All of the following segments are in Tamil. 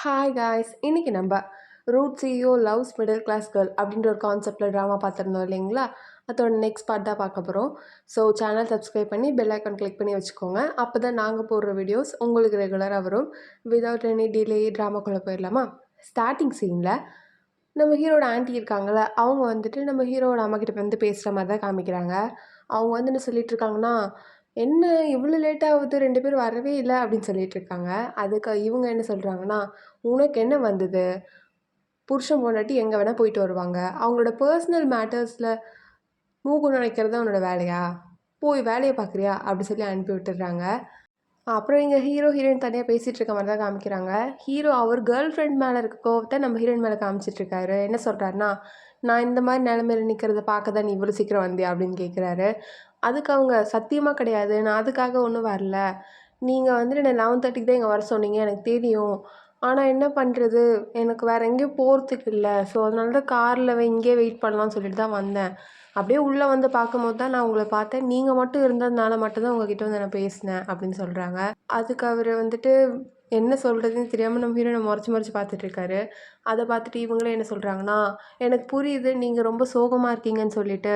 ஹாய் காய்ஸ், இன்னைக்கு நம்ம rude CEO loves middle class girl அப்படின்ற ஒரு கான்செப்டில் ட்ராமா பார்த்துருந்தோம் இல்லைங்களா? அதோட நெக்ஸ்ட் பார்ட் தான் பார்க்க போகிறோம். ஸோ சேனல் சப்ஸ்கிரைப் பண்ணி பெல் ஐக்கான் கிளிக் பண்ணி வச்சுக்கோங்க. அப்போ தான் நாங்கள் போடுற வீடியோஸ் உங்களுக்கு ரெகுலராக வரும். விதவுட் எனி டிலே ட்ராமாக்குள்ளே போயிடலாமா? ஸ்டார்டிங் சீனில் நம்ம ஹீரோட ஆன்ட்டி இருக்காங்கள்ல, அவங்க வந்துட்டு நம்ம ஹீரோட அம்மாக்கிட்ட வந்து பேசுகிற மாதிரி தான் காமிக்கிறாங்க. அவங்க வந்து என்ன சொல்லிட்டு இருக்காங்கன்னா, "என்ன இவ்வளோ லேட் ஆகுது, 2 பேரும் வரவே இல்ல" அப்படின்னு சொல்லிட்டு இருக்காங்க. அதுக்கு இவங்க என்ன சொல்கிறாங்கன்னா, "உனக்கு என்ன வந்தது? புருஷன் பொண்டாட்டி எங்கே வேணால் போயிட்டு வருவாங்க. அவங்களோட பர்சனல் மேட்டர்ஸில் மூக்கு நுழைக்கிறது தான் உன்னோட வேலையா? போய் வேலையை பார்க்குறியா?" அப்படி சொல்லி அனுப்பி விட்டுடுறாங்க. அப்புறம் இங்கே ஹீரோ, ஹீரோயின் தனியாக பேசிகிட்டு இருக்க மாதிரி தான் காமிக்கிறாங்க. ஹீரோ அவர் கேர்ள் ஃப்ரெண்ட் மேலே இருக்க கோவத்தை நம்ம ஹீரோயின் மேலே காமிச்சிட்ருக்காரு. என்ன சொல்கிறாருன்னா, "நான் இந்த மாதிரி நிலமையில நிற்கிறத பார்க்க தான் நீ இவ்வளோ சீக்கிரம் வந்தியா?" அப்படின்னு கேட்குறாரு. அதுக்கு அவங்க, "சத்தியமாக கிடையாது. நான் அதுக்காக ஒன்றும் வரல. நீங்கள் வந்துட்டு என்ன 11:30க்கு தான் இங்கே வர சொன்னீங்க. எனக்கு தெரியும். ஆனால் என்ன பண்ணுறது, எனக்கு வேறு எங்கேயும் போகிறதுக்கு இல்லை. ஸோ அதனால தான் காரில் இங்கேயே வெயிட் பண்ணலான்னு சொல்லிட்டு தான் வந்தேன். அப்படியே உள்ளே வந்து பார்க்கும்போது தான் நான் உங்கள பார்த்தேன். நீங்கள் மட்டும் இருந்ததுனால மட்டும் தான் உங்ககிட்ட வந்து நான் பேசினேன்" அப்படின்னு சொல்கிறாங்க. அதுக்கு அவர் வந்துட்டு என்ன சொல்கிறதுன்னு தெரியாமல் நம்ம ஹீரோயினை முறைச்சி முறைச்சி பார்த்துட்ருக்காரு. அதை பார்த்துட்டு இவங்களே என்ன சொல்கிறாங்கன்னா, "எனக்கு புரியுது நீங்கள் ரொம்ப சோகமாக இருக்கீங்கன்னு சொல்லிட்டு.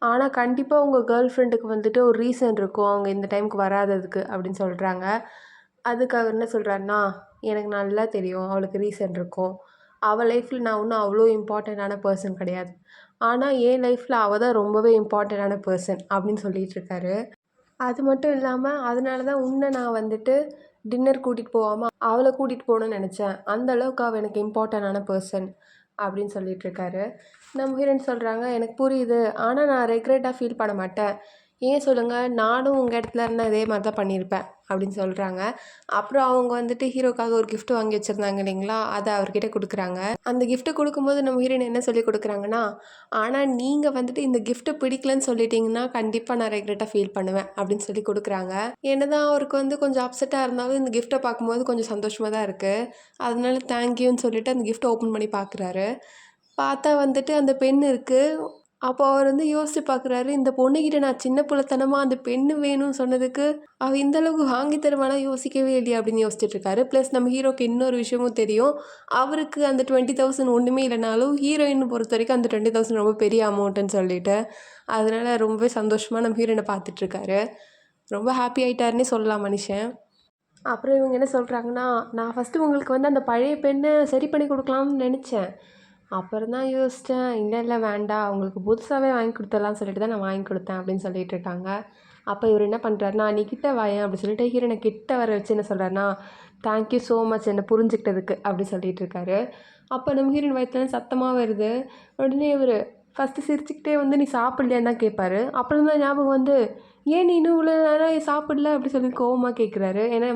ஆனால் கண்டிப்பாக உங்கள் கேர்ள் ஃப்ரெண்டுக்கு வந்துட்டு ஒரு ரீசன் இருக்கும் அவங்க இந்த டைமுக்கு வராததுக்கு" அப்படின்னு சொல்கிறாங்க. அதுக்கு அவர் என்ன சொல்கிறாருன்னா, "எனக்கு நல்லா தெரியும் அவளுக்கு ரீசன் இருக்கும். அவள் லைஃப்பில் நான் ஒன்றும் அவ்வளோ இம்பார்ட்டண்ட்டான பர்சன் கிடையாது. ஆனால் என் லைஃப்பில் அவள் தான் ரொம்பவே இம்பார்ட்டண்ட்டான பர்சன்" அப்படின்னு சொல்லிகிட்ருக்காரு. அது மட்டும் இல்லாமல், "அதனால தான் உன்னை நான் வந்துட்டு டின்னர் கூட்டிகிட்டு போகாமல் அவளை கூட்டிகிட்டு போகணுன்னு நினச்சேன். அந்த அளவுக்கு அவள் எனக்கு இம்பார்ட்டண்டான பர்சன்" அப்படின்னு சொல்லிகிட்ருக்காரு. நம்ம ஹீரோயின் சொல்கிறாங்க, "எனக்கு புரியுது. ஆனால் நான் ரெக்ரெட்டாக ஃபீல் பண்ண மாட்டேன். ஏன் சொல்லுங்கள்? நானும் உங்கள் இடத்துல இருந்தால் இதே மாதிரி தான் பண்ணியிருப்பேன்" அப்படின்னு சொல்கிறாங்க. அப்புறம் அவங்க வந்துட்டு ஹீரோக்காக ஒரு கிஃப்ட் வாங்கி வச்சுருந்தாங்க இல்லைங்களா? அதை அவர்கிட்ட கொடுக்குறாங்க. அந்த கிஃப்ட்டு கொடுக்கும்போது நம்ம ஹீரோயின் என்ன சொல்லி கொடுக்குறாங்கன்னா, "ஆனால் நீங்கள் வந்துட்டு இந்த கிஃப்ட்டு பிடிக்கலன்னு சொல்லிட்டீங்கன்னா கண்டிப்பாக நான் ரெக்ரெட்டாக ஃபீல் பண்ணுவேன்" அப்படின்னு சொல்லி கொடுக்குறாங்க. என்னதான் அவருக்கு வந்து கொஞ்சம் அப்செட்டாக இருந்தாலும் இந்த கிஃப்ட்டை பார்க்கும்போது கொஞ்சம் சந்தோஷமாக தான் இருக்குது. அதனால தேங்க்யூன்னு சொல்லிட்டு அந்த கிஃப்ட்டை ஓப்பன் பண்ணி பார்க்குறாரு. பார்த்தா வந்துட்டு அந்த பென் இருக்குது. அப்போ அவர் வந்து யோசிச்சு பார்க்குறாரு, இந்த பொண்ணுக்கிட்ட நான் சின்ன புள்ளத்தனமாக அந்த பென்னு வேணும்னு சொன்னதுக்கு அவள் இந்த அளவுக்கு வாங்கி தருவானா யோசிக்கவே இல்லையா அப்படின்னு யோசிச்சுட்ருக்காரு. ப்ளஸ் நம்ம ஹீரோக்கு இன்னொரு விஷயமும் தெரியும். அவருக்கு அந்த 20,000 ஒன்றுமே இல்லைனாலும் ஹீரோயினை பொறுத்த வரைக்கும் அந்த 20,000 ரொம்ப பெரிய அமௌண்ட்டுன்னு சொல்லிட்டு, அதனால் ரொம்பவே சந்தோஷமாக நம்ம ஹீரோயினை பார்த்துட்ருக்காரு. ரொம்ப ஹாப்பி ஆகிட்டாருன்னே சொல்லலாம் மனுஷன். அப்புறம் இவங்க என்ன சொல்கிறாங்கன்னா, "நான் ஃபஸ்ட்டு உங்களுக்கு வந்து அந்த பழைய பெண்ணை சரி பண்ணி கொடுக்கலாம்னு நினச்சேன். அப்புறம் தான் யோசித்தேன், இல்லை இல்லை வேண்டாம், உங்களுக்கு புதுசாகவே வாங்கி கொடுத்துடலாம்னு சொல்லிட்டு தான் நான் வாங்கி கொடுத்தேன்" அப்படின்னு சொல்லிட்டு இருக்காங்க. அப்போ இவர் என்ன பண்ணுறாருன்னா, "நீ கிட்ட வாயேன்" அப்படி சொல்லிட்டு ஹீரோனை கிட்ட வர வச்சு என்ன சொல்கிறாருன்னா, "தேங்க்யூ ஸோ மச் என்னை புரிஞ்சுக்கிட்டதுக்கு" அப்படி சொல்லிட்டு இருக்காரு. அப்போ நம்ம ஹீரோயின் வயிற்றுல சத்தமாக வருது. உடனே இவர் ஃபஸ்ட்டு சிரிச்சுக்கிட்டே வந்து, "நீ சாப்பிட்லையான்னு" தான் கேட்பாரு. அப்புறம் தான் ஞாபகம் வந்து, "ஏன் நீ இன்னும் இவ்வளோ நேரம் சாப்பிடல" அப்படி சொல்லி கோவமாக கேட்குறாரு. ஏன்னா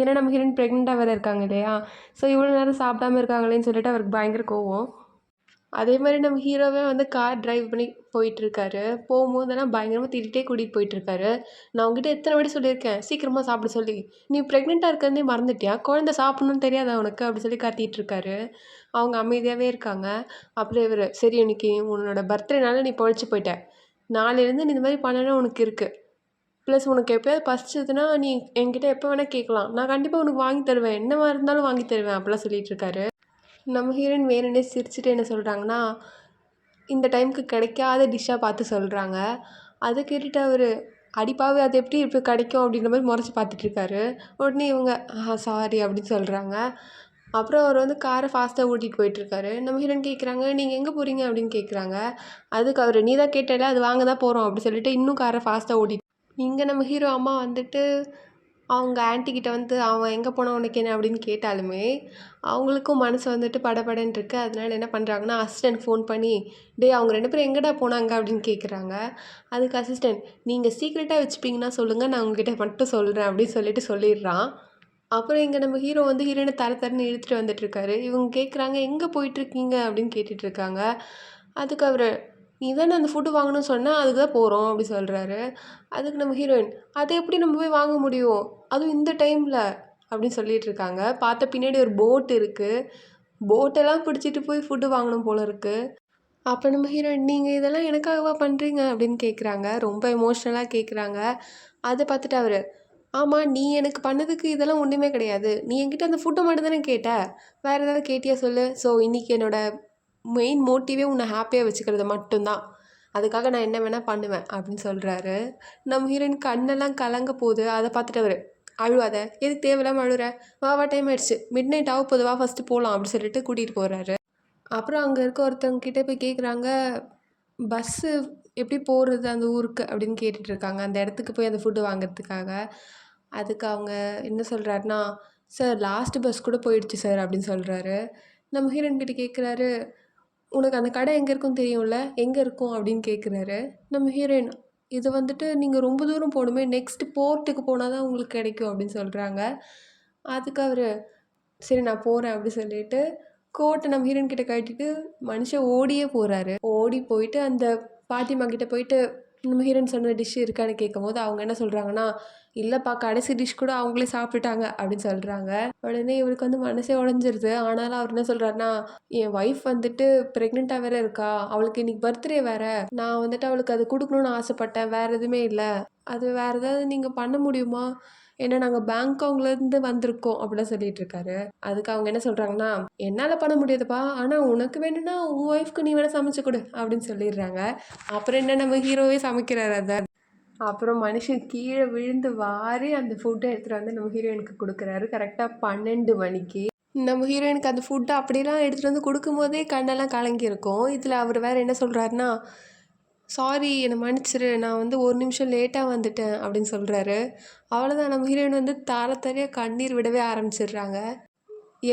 ஏன்னா நம்ம ஹீரோயின் ப்ரெக்னெண்ட்டாக வேறு இருக்காங்க இல்லையா? ஸோ இவ்வளோ நேரம் சாப்பிடாம இருக்காங்களேன்னு சொல்லிட்டு அவருக்கு பயங்கர கோவம். அதே மாதிரி நம்ம ஹீரோவே வந்து கார் டிரைவ் பண்ணி போயிட்டுருக்காரு. போகும்போதெல்லாம் பயங்கரமாக திட்டிகிட்டே கூட்டிகிட்டு போயிட்டுருக்காரு. "நான் உன்கிட்ட எத்தனை வாட்டி சொல்லியிருக்கேன் சீக்கிரமாக சாப்பிட சொல்லி. நீ ப்ரெக்னெண்ட்டாக இருக்கிறதே மறந்துட்டியா? குழந்தை சாப்பிட்ணுன்னு தெரியாதா உனக்கு?" அப்படி சொல்லி கத்திகிட்ருக்காரு. அவங்க அமைதியாகவே இருக்காங்க. அப்புறம் இவர், "சரி இன்னைக்கு உன்னோட பர்த்டேனால நீ பொழைச்சி போயிட்ட. நாளையிலேருந்து நீ இந்த மாதிரி பண்ணனா உனக்கு இருக்குது. ப்ளஸ் உனக்கு எப்போயாவது பசிச்சதுன்னா நீ என்கிட்ட எப்போ வேணால் கேட்கலாம். நான் கண்டிப்பாக உனக்கு வாங்கி தருவேன். என்னவா இருந்தாலும் வாங்கி தருவேன்" அப்படிலாம் சொல்லிகிட்ருக்காரு. நம்ம ஹீரோயின் வேணும்னே சிரிச்சுட்டு என்ன சொல்கிறாங்கன்னா, இந்த டைமுக்கு கிடைக்காத டிஷ்ஷாக பார்த்து சொல்கிறாங்க. அதை கேட்டுட்டு அவர், "அடிப்பாவி அது எப்படி இப்போ கிடைக்கும்?" அப்படின்ற மாதிரி முறைச்சி பார்த்துட்ருக்காரு. உடனே இவங்க, சாரி" அப்படின்னு சொல்கிறாங்க. அப்புறம் அவர் வந்து காரை ஃபாஸ்ட்டாக ஓட்டிகிட்டு போயிட்டுருக்காரு. நம்ம ஹீரோயின் கேட்குறாங்க, "நீங்கள் எங்கே போகிறீங்க?" அப்படின்னு கேட்குறாங்க. அதுக்கு அவர், "நீ தான் கேட்டல, அது வாங்க தான் போகிறோம்" அப்படி சொல்லிட்டு இன்னும் காரை ஃபாஸ்ட்டாக ஓட்டிட்டு இங்கே நம்ம ஹீரோ அம்மா வந்துட்டு அவங்க ஆன்ட்டிக்கிட்ட வந்து, "அவன் எங்கே போனான் உனக்கு என்ன?" அப்படின்னு கேட்டாலுமே அவங்களுக்கும் மனசு வந்துட்டு படபடன்னு இருக்குது. அதனால என்ன பண்ணுறாங்கன்னா, அசிஸ்டன்ட் ஃபோன் பண்ணி, "டேய் அவங்க 2 பேரும் எங்கடா போனாங்க?" அப்படின்னு கேட்குறாங்க. அதுக்கு அசிஸ்டன்ட், "நீங்கள் சீக்ரெட்டாக வச்சுப்பீங்கன்னா சொல்லுங்கள், நான் உங்ககிட்ட மட்டும் சொல்கிறேன்" அப்படின்னு சொல்லிட்டு சொல்லிடுறான். அப்புறம் இங்கே நம்ம ஹீரோ வந்து ஹீரோயினை தர தரன்னு இழுத்துட்டு வந்துட்டுருக்காரு. இவங்க கேட்குறாங்க, "எங்கே போயிட்டுருக்கீங்க?" அப்படின்னு கேட்டுட்ருக்காங்க. அதுக்கு அவர், "நீ தானே அந்த ஃபுட்டு வாங்கணும்னு சொன்ன, அதுக்கு தான் போகிறோம்" அப்படி சொல்கிறாரு. அதுக்கு நம்ம ஹீரோயின், "அதை எப்படி நம்ம போய் வாங்க முடியும்? அதுவும் இந்த டைமில்" அப்படின்னு சொல்லிகிட்ருக்காங்க. பார்த்த பின்னாடி ஒரு போட் இருக்குது. போட்டெல்லாம் பிடிச்சிட்டு போய் ஃபுட்டு வாங்கணும் போல இருக்குது. அப்போ நம்ம ஹீரோயின், "நீங்கள் இதெல்லாம் எனக்காகவா பண்ணுறீங்க?" அப்படின்னு கேட்குறாங்க. ரொம்ப எமோஷ்னலாக கேட்குறாங்க. அதை பார்த்துட்டு அவர், ஆமா, நீ எனக்கு பண்ணதுக்கு இதெல்லாம் ஒண்ணுமே கிடையாது. நீ என்கிட்ட அந்த ஃபுட்ட மட்டும் தானே கேட்ட. வேற ஏதாவது கேட்டியா சொல்லு? ஸோ இன்னைக்கு என்னோட மெயின் மோட்டிவே உன்ன ஹாப்பியா வச்சுக்கிறது மட்டும் தான். அதுக்காக நான் என்ன வேணா பண்ணுவேன் அப்படின்னு சொல்றாரு. நம்ம ஹீரோயின் கண்ணெல்லாம் கலங்க போகுது. அத பார்த்துட்டு அவரு, "அழுவாத. எதுக்கு தேவையில்லாம அழுவுற? வா வா டைம் ஆயிடுச்சு. மிட் நைட் ஆகப்போகுது. வா ஃபர்ஸ்ட்டு போலாம்" அப்படின்னு சொல்லிட்டு கூட்டிட்டு போறாரு. அப்புறம் அங்க இருக்க ஒருத்தவங்க கிட்ட போய் கேட்குறாங்க, "பஸ்ஸு எப்படி போறது அந்த ஊருக்கு?" அப்படின்னு கேட்டுட்டு இருக்காங்க. அந்த இடத்துக்கு போய் அந்த ஃபுட் வாங்குறதுக்காக. அதுக்கு அவங்க என்ன சொல்றாருன்னா, "சார் லாஸ்ட் பஸ் கூட போயிடுச்சு சார்" அப்படின்னு சொல்றாரு. நம்ம ஹீரோயின் கிட்ட கேட்குறாரு, "உனக்கு அந்த கடை எங்கே இருக்குன்னு தெரியும்ல? எங்கே இருக்கும்?" அப்படின்னு கேட்குறாரு. நம்ம ஹீரோயின், "இது வந்துட்டு நீங்க ரொம்ப தூரம் போணுமே. நெக்ஸ்ட் போர்ட்டுக்கு போனா தான் உங்களுக்கு கிடைக்கும்" அப்படின்னு சொல்றாங்க. அதுக்கு அவரு, "சரி நான் போறேன்" அப்படி சொல்லிட்டு கோட்ட நம்ம ஹீரோயின் கிட்ட கழட்டிட்டு மனுஷன் ஓடியே போறாரு. ஓடி போயிட்டு அந்த பாட்டிம்மா கிட்ட போயிட்டு நம்ம ஹீரோயின் சொன்ன டிஷ் இருக்கான்னு கேட்கும்போது அவங்க என்ன சொல்றாங்கன்னா, "இல்லப்பா கடைசி டிஷ் கூட அவங்களே சாப்பிட்டுட்டாங்க" அப்படின்னு சொல்றாங்க. உடனே இவருக்கு வந்து மனசே உடைஞ்சிருது. ஆனாலும் அவர் என்ன சொல்றாருன்னா, "என் ஒய்ஃப் வந்துட்டு பிரெக்னென்ட்டா வேற இருக்கா. அவளுக்கு இன்னைக்கு பர்த்டே வேற. நான் வந்துட்டு அவளுக்கு அது குடுக்கணும்னு ஆசைப்பட்டேன். வேற எதுவுமே இல்ல. அது வேற ஏதாவது நீங்க பண்ண முடியுமா? ஏன்னா நாங்க பேங்காக்லேருந்து வந்திருக்கோம்" அப்படிலாம் சொல்லிட்டு இருக்காரு. அதுக்கு அவங்க என்ன சொல்றாங்கன்னா, "என்னால பண்ண முடியாதுப்பா. ஆனா உனக்கு வேணும்னா உன் ஒய்ஃப்க்கு நீ வேணா சமைச்சு குடு" அப்படின்னு சொல்லிடுறாங்க. அப்புறம் என்ன நம்ம ஹீரோவே சமைக்கிறாரு அத. அப்புறம் மனுஷன் கீழ விழுந்து வாரி அந்த ஃபுட்ட எடுத்துட்டு வந்து நம்ம ஹீரோயினுக்கு குடுக்குறாரு. கரெக்ட்டா 12 மணிக்கு. நம்ம ஹீரோயினுக்கு அந்த ஃபுட்ட அப்படிலாம் எடுத்துட்டு வந்து குடுக்கும்போதே கண்ணெல்லாம் கலங்கியிருக்கும். இதில அவரு வேற என்ன சொல்றாருன்னா, "சாரி என்ன மன்னிச்சிரு. நான் வந்து 1 நிமிஷம் லேட்டா வந்துட்டேன்" அப்படின்னு சொல்றாரு. அவ்வளோதான் நம்ம ஹீரோயின் வந்து தார தாரையா கண்ணீர் விடவே ஆரம்பிச்சிடுறாங்க.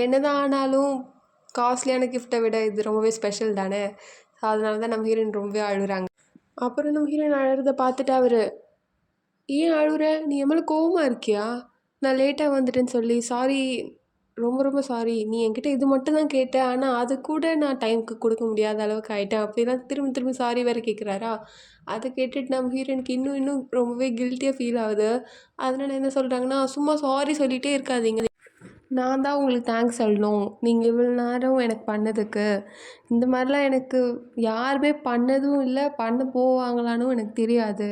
என்னதான் ஆனாலும் காஸ்ட்லியான கிஃப்ட்ட விட இது ரொம்பவே ஸ்பெஷல் தானே! அதனால தான் நம்ம ஹீரோயின் ரொம்பவே அழுறாங்க. அப்புறம் நம்ம ஹீரோயின் அழறத பார்த்துட்டு அவரு, "ஏன் அழுவுற? நீ என் மேல கோவமா இருக்கியா? நான் லேட்டா வந்துட்டேன்னு சொல்லி. சாரி. ரொம்ப ரொம்ப சாரி. நீ என்கிட்ட இது மட்டும் தான் கேட்ட. ஆனா அது கூட நான் டைம்க்கு குடுக்க முடியாத அளவுக்கு ஆயிட்டேன்." அப்படிலாம் திரும்ப திரும்ப சாரி வேற கேட்குறாரா. அத கேட்டுட்டு நம்ம ஹீரோயினுக்கு இன்னும் இன்னும் ரொம்பவே கில்ட்டியா ஃபீல் ஆகுது. அதனால என்ன சொல்றாங்கன்னா, "சும்மா சாரி சொல்லிட்டே இருக்காதீங்க. நான் தான் உங்களுக்கு தேங்க்ஸ் சொல்லணும். நீங்க இவ்வளோ நேரம் எனக்கு பண்ணதுக்கு. இந்த மாரிலாம் எனக்கு யாருமே பண்ணதும் இல்ல, பண்ண போவாங்களான்னும் எனக்கு தெரியாது.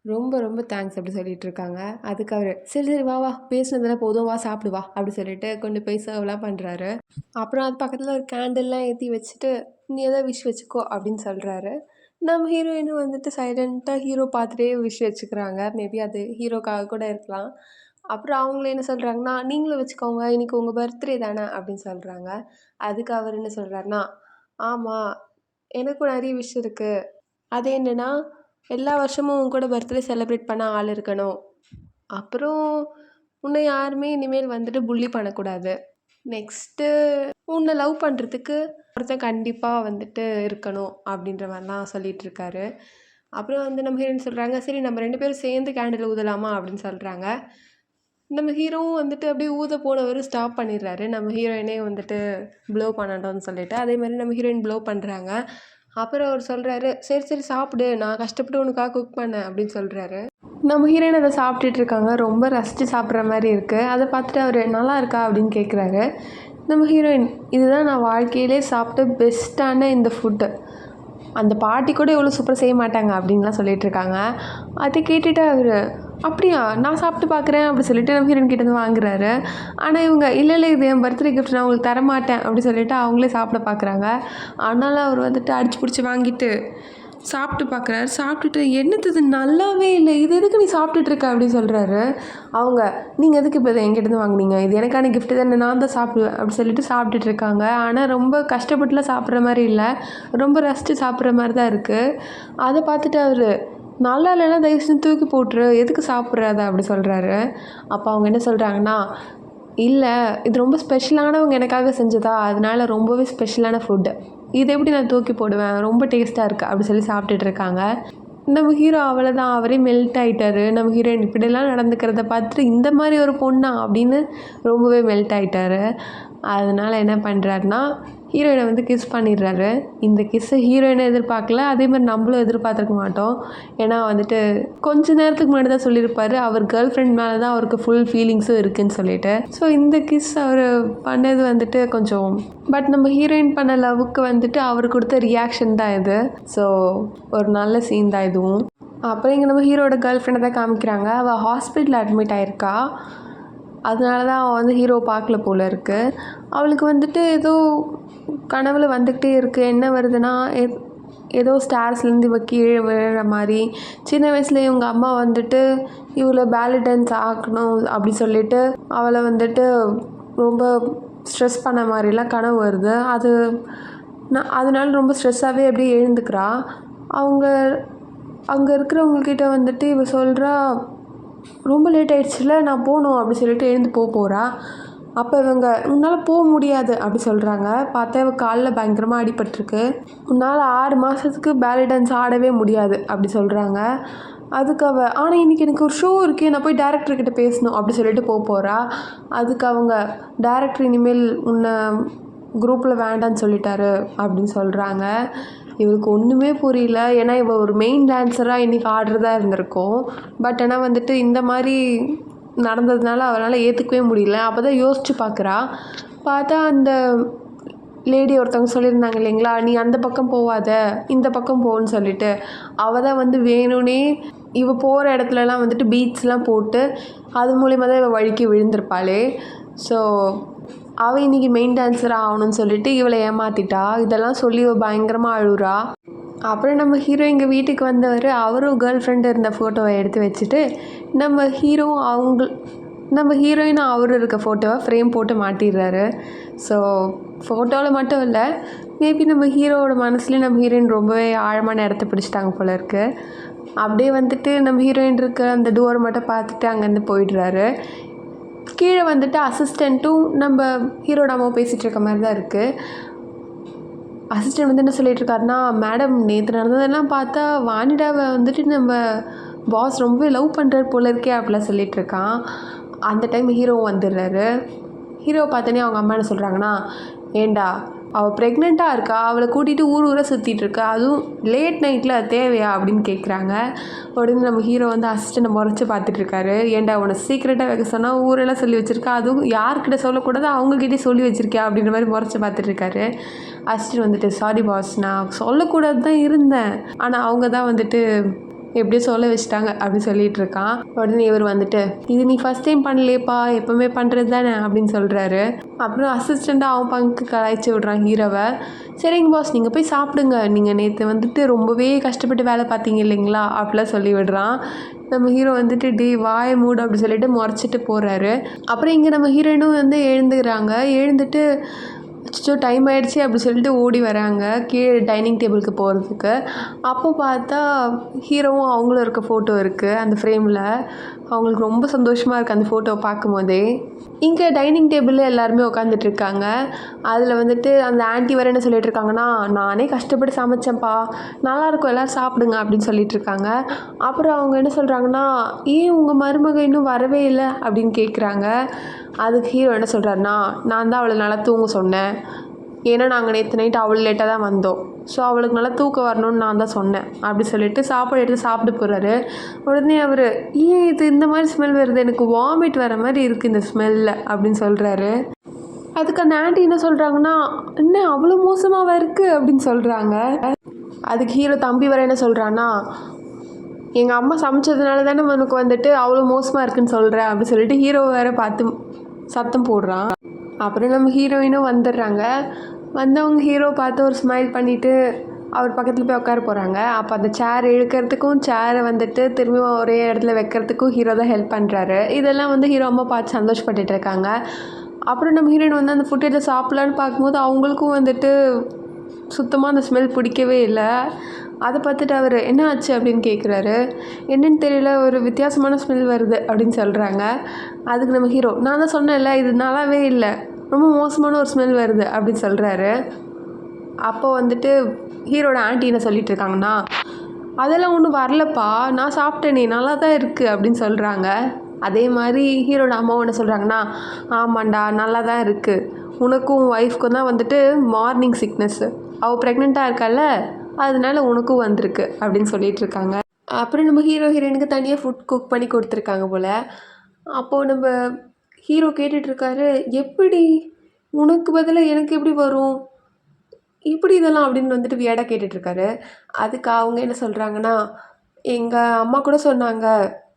ரொம்ப ரொம்ப தேங்க்ஸ்" அப்படி சொல்லிட்டுருக்காங்க. அதுக்கு அவரு, "சரி சரி வா வா பேசினதெல்லாம் போதும் வா சாப்பிடு வா" அப்படி சொல்லிட்டு கொண்டு போய் சர்வ்லாம் பண்றாரு. அப்புறம் அது பக்கத்துல ஒரு கேண்டில்லாம் ஏத்தி வச்சுட்டு, "நீ ஏதாவது விஷ் வச்சுக்கோ" அப்படின்னு சொல்றாரு. நம்ம ஹீரோயினும் வந்துட்டு சைலண்ட்டா ஹீரோ பார்த்துட்டே விஷ் வச்சுக்கிறாங்க. மேபி அது ஹீரோக்காக கூட இருக்கலாம். அப்புறம் அவங்களும் என்ன சொல்றாங்கன்னா, "நீங்களும் வச்சுக்கோங்க. இன்னைக்கு உங்க பர்த்டே தானே" அப்படின்னு சொல்றாங்க. அதுக்கு அவரு என்ன சொல்றாருன்னா, "ஆமா, எனக்கும் நெறைய விஷ் இருக்கு. அது என்னன்னா, எல்லா வருஷமும் உன் கூட பர்த்டே செலிப்ரேட் பண்ண ஆள் இருக்கணும். அப்புறம் உன்னை யாருமே இனிமேல் வந்துட்டு புல்லி பண்ணக்கூடாது. நெக்ஸ்ட்டு உன்னை லவ் பண்ணுறதுக்கு ஒருத்தன் கண்டிப்பா வந்துட்டு இருக்கணும்" அப்படின்ற மாரிலாம் சொல்லிட்டுருக்காரு. அப்புறம் வந்து நம்ம ஹீரோயின் சொல்றாங்க, "சரி நம்ம 2 பேரும் சேர்ந்து கேண்டில் ஊதலாமா?" அப்படின்னு சொல்றாங்க. நம்ம ஹீரோவும் வந்துட்டு அப்படியே ஊத போனவரு ஸ்டாப் பண்ணிடுறாரு. நம்ம ஹீரோயினே வந்துட்டு ப்ளோ பண்ணட்டும்னு சொல்லிட்டு. அதேமாரி நம்ம ஹீரோயின் ப்ளோ பண்றாங்க. அப்புறம் அவரு சொல்றாரு, "சரி சரி சாப்பிடு. நான் கஷ்டப்பட்டு உனக்காக குக் பண்ணேன்" அப்படின்னு சொல்றாரு. நம்ம ஹீரோயின் அத சாப்பிட்டுட்டு இருக்காங்க. ரொம்ப ரசிச்சு சாப்பிட்ற மாரி இருக்கு. அத பார்த்துட்டு அவரு, "நல்லா இருக்கா?" அப்படின்னு கேட்குறாரு. நம்ம ஹீரோயின், "இதுதான் நான் வாழ்க்கையிலே சாப்பிட்ட பெஸ்ட்டான இந்த ஃபுட்டு. அந்த பாட்டி கூட இவ்வளோ சூப்பரா செய்ய மாட்டாங்க" அப்படின்லாம் சொல்லிட்டுருக்காங்க. அத கேட்டுட்டு அவரு, "அப்படியா? நான் சாப்பிட்டு பார்க்குறேன்" அப்படி சொல்லிட்டு நம்ம ஹீரோயின் கிட்டேருந்து வாங்குறாரு. ஆனா இவங்க, "இல்ல இல்ல இது என் பர்த்டே கிஃப்ட் நான் உங்களுக்கு தரமாட்டேன்" அப்படி சொல்லிட்டு அவங்களே சாப்பிட பார்க்குறாங்க. ஆனாலும் அவர் வந்துட்டு அடிச்சு புடிச்சு வாங்கிட்டு சாப்பிட்டு பார்க்குறாரு. சாப்பிட்டுட்டு, "என்னது இது நல்லாவே இல்ல. இது எதுக்கு நீ சாப்பிட்டுட்டு இருக்க?" அப்படின்னு சொல்றாரு. அவங்க, "நீங்க எதுக்கு இப்போ இத என்கிட்டேருந்து வாங்குனீங்க? இது எனக்கான கிஃப்ட் தானே. நான் தான் சாப்பிடுவேன்" அப்படி சொல்லிட்டு சாப்பிட்டுட்டு இருக்காங்க. ஆனா ரொம்ப கஷ்டப்பட்டுலாம் சாப்பிட்ற மாரி இல்ல. ரொம்ப ரசிச்சு சாப்பிட்ற மாரி தான் இருக்கு. அத பார்த்துட்டு அவரு, "நல்லா இல்லைன்னா தயவு செஞ்சு தூக்கி போட்டுரு. எதுக்கு சாப்பிட்ற அத?" அப்படி சொல்றாரு. அப்போ அவங்க என்ன சொல்றாங்கன்னா, "இல்ல இது ரொம்ப ஸ்பெஷலானவங்க எனக்காக செஞ்சதா, அதனால ரொம்பவே ஸ்பெஷலான ஃபுட்டு. இத எப்படி நான் தூக்கி போடுவேன்? ரொம்ப டேஸ்ட்டா இருக்கு" அப்படி சொல்லி சாப்பிட்டுட்டு இருக்காங்க. நம்ம ஹீரோ அவ்வளோதான். அவரே மெல்ட் ஆயிட்டாரு. நம்ம ஹீரோயின் இப்படிலாம் நடந்துக்கிறத பார்த்துட்டு, "இந்த மாரி ஒரு பொண்ணா?" அப்படின்னு ரொம்பவே மெல்ட் ஆயிட்டாரு. அதனால என்ன பண்ணுறாருனா ஹீரோயினை வந்து கிஸ் பண்ணிடுறாரு. இந்த கிஸ்ஸை ஹீரோயினை எதிர்பார்க்கல, அதே மாதிரி நம்மளும் எதிர்பார்த்துருக்க மாட்டோம். ஏன்னா வந்துட்டு கொஞ்ச நேரத்துக்கு முன்னாடி தான் சொல்லியிருப்பார் அவர் கேர்ள் ஃப்ரெண்ட் மேலே தான் அவருக்கு ஃபுல் ஃபீலிங்ஸும் இருக்குதுன்னு சொல்லிட்டு. ஸோ இந்த கிஸ் அவர் பண்ணது வந்துட்டு கொஞ்சம் பட் நம்ம ஹீரோயின் பண்ண லவ்வுக்கு வந்துட்டு அவர் கொடுத்த ரியாக்ஷன் தான் இது. ஸோ ஒரு நல்ல சீன் தான் இதுவும். அப்புறம் இங்கே நம்ம ஹீரோட கேர்ள் ஃப்ரெண்டை தான் காமிக்கிறாங்க. அவள் ஹாஸ்பிட்டலில் அட்மிட் ஆகிருக்கா. அதனால தான் அவள் வந்து ஹீரோ பார்க்கல போல் இருக்குது. அவளுக்கு வந்துட்டு ஏதோ கனவுல வந்துக்கிட்டே இருக்குது. என்ன வருதுன்னா ஏதோ ஸ்டார்ஸ்லேருந்து இவ கீழே விழுற மாதிரி. சின்ன வயசில் இவங்க அம்மா வந்துட்டு இவளை பேலி டான்ஸ் ஆக்கணும் அப்படி சொல்லிட்டு அவளை வந்துட்டு ரொம்ப ஸ்ட்ரெஸ் பண்ண மாதிரிலாம் கனவு வருது. அதனால ரொம்ப ஸ்ட்ரெஸ்ஸாகவே அப்படியே எழுந்துக்கிறா. அங்கே இருக்கிறவங்கக்கிட்ட வந்துட்டு இவ சொல்கிறா, ரொம்ப லேட் ஆகிடுச்சுல நான் போகணும் அப்படி சொல்லிட்டு எழுந்து போகிறா. அப்போ இவங்க உன்னால் போக முடியாது அப்படி சொல்கிறாங்க. பார்த்தா இவ காலில் பயங்கரமாக அடிபட்டிருக்கு. உன்னால் 6 மாதத்துக்கு பேலி டான்ஸ் ஆடவே முடியாது அப்படி சொல்கிறாங்க. அதுக்கு ஆனால் இன்றைக்கி எனக்கு ஒரு ஷோ இருக்குது, நான் போய் டேரக்டர்கிட்ட பேசணும் அப்படி சொல்லிட்டு போகிறா. அதுக்கு அவங்க டேரக்டர் இனிமேல் உன்னை குரூப்பில் வேண்டான்னு சொல்லிட்டாரு அப்படின்னு சொல்கிறாங்க. இவளுக்கு ஒன்றுமே புரியல. ஏன்னா இவள் ஒரு மெயின் டான்ஸராக இன்றைக்கி ஆடுறதா இருந்திருக்கும். பட் ஆனால் வந்துட்டு இந்த மாதிரி நடந்ததுனால அவளால் ஏற்றுக்கவே முடியல. அப்போ தான் யோசித்து பார்த்தா அந்த லேடி ஒருத்தவங்க சொல்லியிருந்தாங்க இல்லைங்களா, நீ அந்த பக்கம் போவாத இந்த பக்கம் போன்னு சொல்லிட்டு. அவள் தான் வந்து வேணும்னே இவள் போகிற இடத்துலலாம் வந்துட்டு பீட்ஸ்லாம் போட்டு அது மூலிமா தான் இவள் வழுக்கி விழுந்திருப்பாளே. ஸோ அவள் இன்றைக்கி மெயின் டான்ஸர் ஆகணும்னு சொல்லிட்டு இவளை ஏமாற்றிட்டா. இதெல்லாம் சொல்லி இவள் பயங்கரமாக அழுறா. அப்புறம் நம்ம ஹீரோ எங்கள் வீட்டுக்கு வந்தவர் அவரும் கேர்ள் ஃப்ரெண்டு இருந்த ஃபோட்டோவை எடுத்து வச்சுட்டு நம்ம ஹீரோயின் அவர் இருக்க ஃபோட்டோவை ஃப்ரேம் போட்டு மாட்டிடுறாரு. ஸோ ஃபோட்டோவில் மட்டும் இல்லை, மேபி நம்ம ஹீரோவோட மனசுலேயும் நம்ம ஹீரோயின் ரொம்பவே ஆழமான இடத்த பிடிச்சிட்டாங்க போல இருக்குது. அப்படியே வந்துட்டு நம்ம ஹீரோயின் இருக்க அந்த டோரை மட்டும் பார்த்துட்டு அங்கேருந்து போயிடுறாரு. கீழே வந்துட்டு அசிஸ்டண்ட்டும் நம்ம ஹீரோட அம்மா பேசிகிட்டு இருக்க மாதிரி தான் இருக்குது. அசிஸ்டண்ட் வந்து என்ன சொல்லிகிட்டு இருக்காருன்னா, மேடம் நேற்று நடந்ததெல்லாம் பார்த்தா வானிடாவை வந்துட்டு நம்ம பாஸ் ரொம்பவே லவ் பண்ணுறாரு போல இருக்கே அப்படிலாம் சொல்லிகிட்ருக்கான். அந்த டைம் ஹீரோவும் வந்துடுறாரு. ஹீரோவை பார்த்தோன்னே அவங்க அம்மா என்ன சொல்கிறாங்கன்னா, ஏண்டா அவள் ப்ரெக்னெண்ட்டாக இருக்கா, அவளை கூட்டிகிட்டு ஊராக சுற்றிட்டு இருக்கா, அதுவும் லேட் நைட்டில் அது தேவையா அப்படின்னு கேட்குறாங்க. உடனே நம்ம ஹீரோ வந்து அசிஸ்டண்ட்டை முறைச்சி பார்த்துட்ருக்காரு. ஏண்டா உன்னை சீக்கிரட்டாக வைக்க சொன்னால் ஊரெல்லாம் சொல்லி வச்சுருக்கா, அதுவும் யார்கிட்ட சொல்லக்கூடாது அவங்கக்கிட்டே சொல்லி வச்சுருக்கியா அப்படின்ற மாதிரி முறைச்சி பார்த்துட்ருக்காரு. அசிஸ்டண்ட் வந்துட்டு, சாரி பாஸ் நான் சொல்லக்கூடாது தான் இருந்தேன், ஆனால் அவங்க தான் வந்துட்டு எப்படியோ சொல்ல வச்சுட்டாங்க அப்படின்னு சொல்லிகிட்டு இருக்கான். உடனே இவர் வந்துட்டு, இது நீ ஃபஸ்ட் டைம் பண்ணலையேப்பா, எப்போவுமே பண்ணுறது தானே அப்படின்னு சொல்கிறாரு. அப்புறம் அசிஸ்டண்ட்டாக அவன் பங்கு கலாய்ச்சி விட்றான் ஹீரோவை. சரிங்க பாஸ் நீங்கள் போய் சாப்பிடுங்க, நீங்கள் நேற்று வந்துட்டு ரொம்பவே கஷ்டப்பட்டு வேலை பார்த்தீங்க இல்லைங்களா அப்படிலாம் சொல்லி விடுறான். நம்ம ஹீரோ வந்துட்டு டே வாய மூடு அப்படி சொல்லிட்டு முறைச்சிட்டு போகிறாரு. அப்புறம் இங்கே நம்ம ஹீரோயினும் வந்து எழுந்துக்கிறாங்க. எழுந்துட்டு அச்சோ டைம் ஆகிடுச்சி அப்படி சொல்லிட்டு ஓடி வராங்க கீழே டைனிங் டேபிளுக்கு போகிறதுக்கு. அப்போ பார்த்தா ஹீரோவும் அவங்களும் இருக்க ஃபோட்டோ இருக்குது அந்த ஃப்ரேமில். அவங்களுக்கு ரொம்ப சந்தோஷமாக இருக்குது அந்த ஃபோட்டோவை பார்க்கும்போதே. இங்கே டைனிங் டேபிளில் எல்லாருமே உட்காந்துட்ருக்காங்க. அதில் வந்துட்டு அந்த ஆன்ட்டி வர என்ன சொல்லிட்டு இருக்காங்கன்னா, நானே கஷ்டப்பட்டு சமைச்சேன்ப்பா, நல்லாயிருக்கும் எல்லோரும் சாப்பிடுங்க அப்படின்னு சொல்லிகிட்ருக்காங்க. அப்புறம் அவங்க என்ன சொல்கிறாங்கன்னா, ஏன் உங்கள் மருமக இன்னும் வரவே இல்லை அப்படின்னு கேட்குறாங்க. அதுக்கு ஹீரோ என்ன சொல்கிறாருன்னா, நான் தான் அவளை நல்லா தூங்க சொன்னேன், ஏன்னா நாங்கள் நேற்று நைட்டு அவ்வளோ லேட்டாக தான் வந்தோம், ஸோ அவளுக்கு நல்லா தூக்கம் வரணும்னு நான் தான் சொன்னேன் அப்படி சொல்லிட்டு சாப்பாடு எடுத்து சாப்பிட்டு போகிறாரு. உடனே அவர், ஏன் இது இந்த மாதிரி ஸ்மெல் வருது, எனக்கு வாமிட் வர மாதிரி இருக்குது இந்த ஸ்மெல்லில் அப்படின்னு சொல்கிறாரு. அதுக்கு அந்த ஆண்டி என்ன சொல்கிறாங்கன்னா, என்ன அவ்வளோ மோசமாக இருக்குது அப்படின்னு சொல்கிறாங்க. அதுக்கு ஹீரோ தம்பி வர என்ன சொல்கிறான்னா, எங்கள் அம்மா சமைச்சதுனால தானே உனக்கு வந்துட்டு அவ்வளோ மோசமாக இருக்குன்னு சொல்கிறேன் அப்படி சொல்லிட்டு ஹீரோ வேறு பார்த்து சத்தம் போடுறான். அப்புறம் நம்ம ஹீரோயினும் வந்துடுறாங்க. வந்தவங்க ஹீரோ பார்த்து ஒரு ஸ்மைல் பண்ணிவிட்டு அவர் பக்கத்தில் போய் உட்கார போகிறாங்க. அப்போ அந்த சேர் இழுக்கிறதுக்கும் சேரை வந்துட்டு திரும்பி ஒரே இடத்துல வைக்கிறதுக்கும் ஹீரோ தான் ஹெல்ப் பண்ணுறாரு. இதெல்லாம் வந்து ஹீரோ அம்மா பார்த்து சந்தோஷப்பட்டுட்டு இருக்காங்க. அப்புறம் நம்ம ஹீரோயின் வந்து அந்த ஃபுட் எடுத்து சாப்பிட்லான்னு பார்க்கும்போது அவங்களுக்கும் வந்துட்டு சுத்தமாக அந்த ஸ்மெல் பிடிக்கவே இல்லை. அதை பார்த்துட்டு அவர் என்ன ஆச்சு அப்படின்னு கேட்குறாரு. என்னன்னு தெரியல, ஒரு வித்தியாசமான ஸ்மெல் வருது அப்படின்னு சொல்கிறாங்க. அதுக்கு நம்ம ஹீரோ, நான் தான் சொன்னேன்ல இது நல்லாவே இல்லை, ரொம்ப மோசமான ஒரு ஸ்மெல் வருது அப்படின்னு சொல்கிறாரு. அப்போ வந்துட்டு ஹீரோட ஆண்டி என்ன சொல்லிட்டு இருக்காங்கன்னா, அதெல்லாம் ஒன்றும் வரலப்பா, நான் சாப்பிட்டேனே நல்லா தான் இருக்குது அப்படின்னு சொல்கிறாங்க. அதே மாதிரி ஹீரோட அம்மாவும் என்ன சொல்கிறாங்கன்னா, ஆமாண்டா நல்லா தான் இருக்குது, உனக்கும் ஒய்ஃப்க்கும் தான் வந்துட்டு மார்னிங் சிக்னஸ்ஸு, அவள் ப்ரெக்னெண்ட்டாக இருக்கால அதனால உனக்கும் வந்திருக்கு அப்படின்னு சொல்லிட்டு இருக்காங்க. அப்புறம் நம்ம ஹீரோ ஹீரோயினுக்கு தனியாக ஃபுட் குக் பண்ணி கொடுத்துருக்காங்க போல். அப்போது நம்ம ஹீரோ கேட்டுட்ருக்காரு, எப்படி உனக்கு பதிலாக எனக்கு எப்படி வரும், இப்படி இதெல்லாம் அப்படின்னு வந்துட்டு வியடாக கேட்டுட்ருக்காரு. அதுக்கு அவங்க என்ன சொல்கிறாங்கன்னா, எங்கள் அம்மா கூட சொன்னாங்க,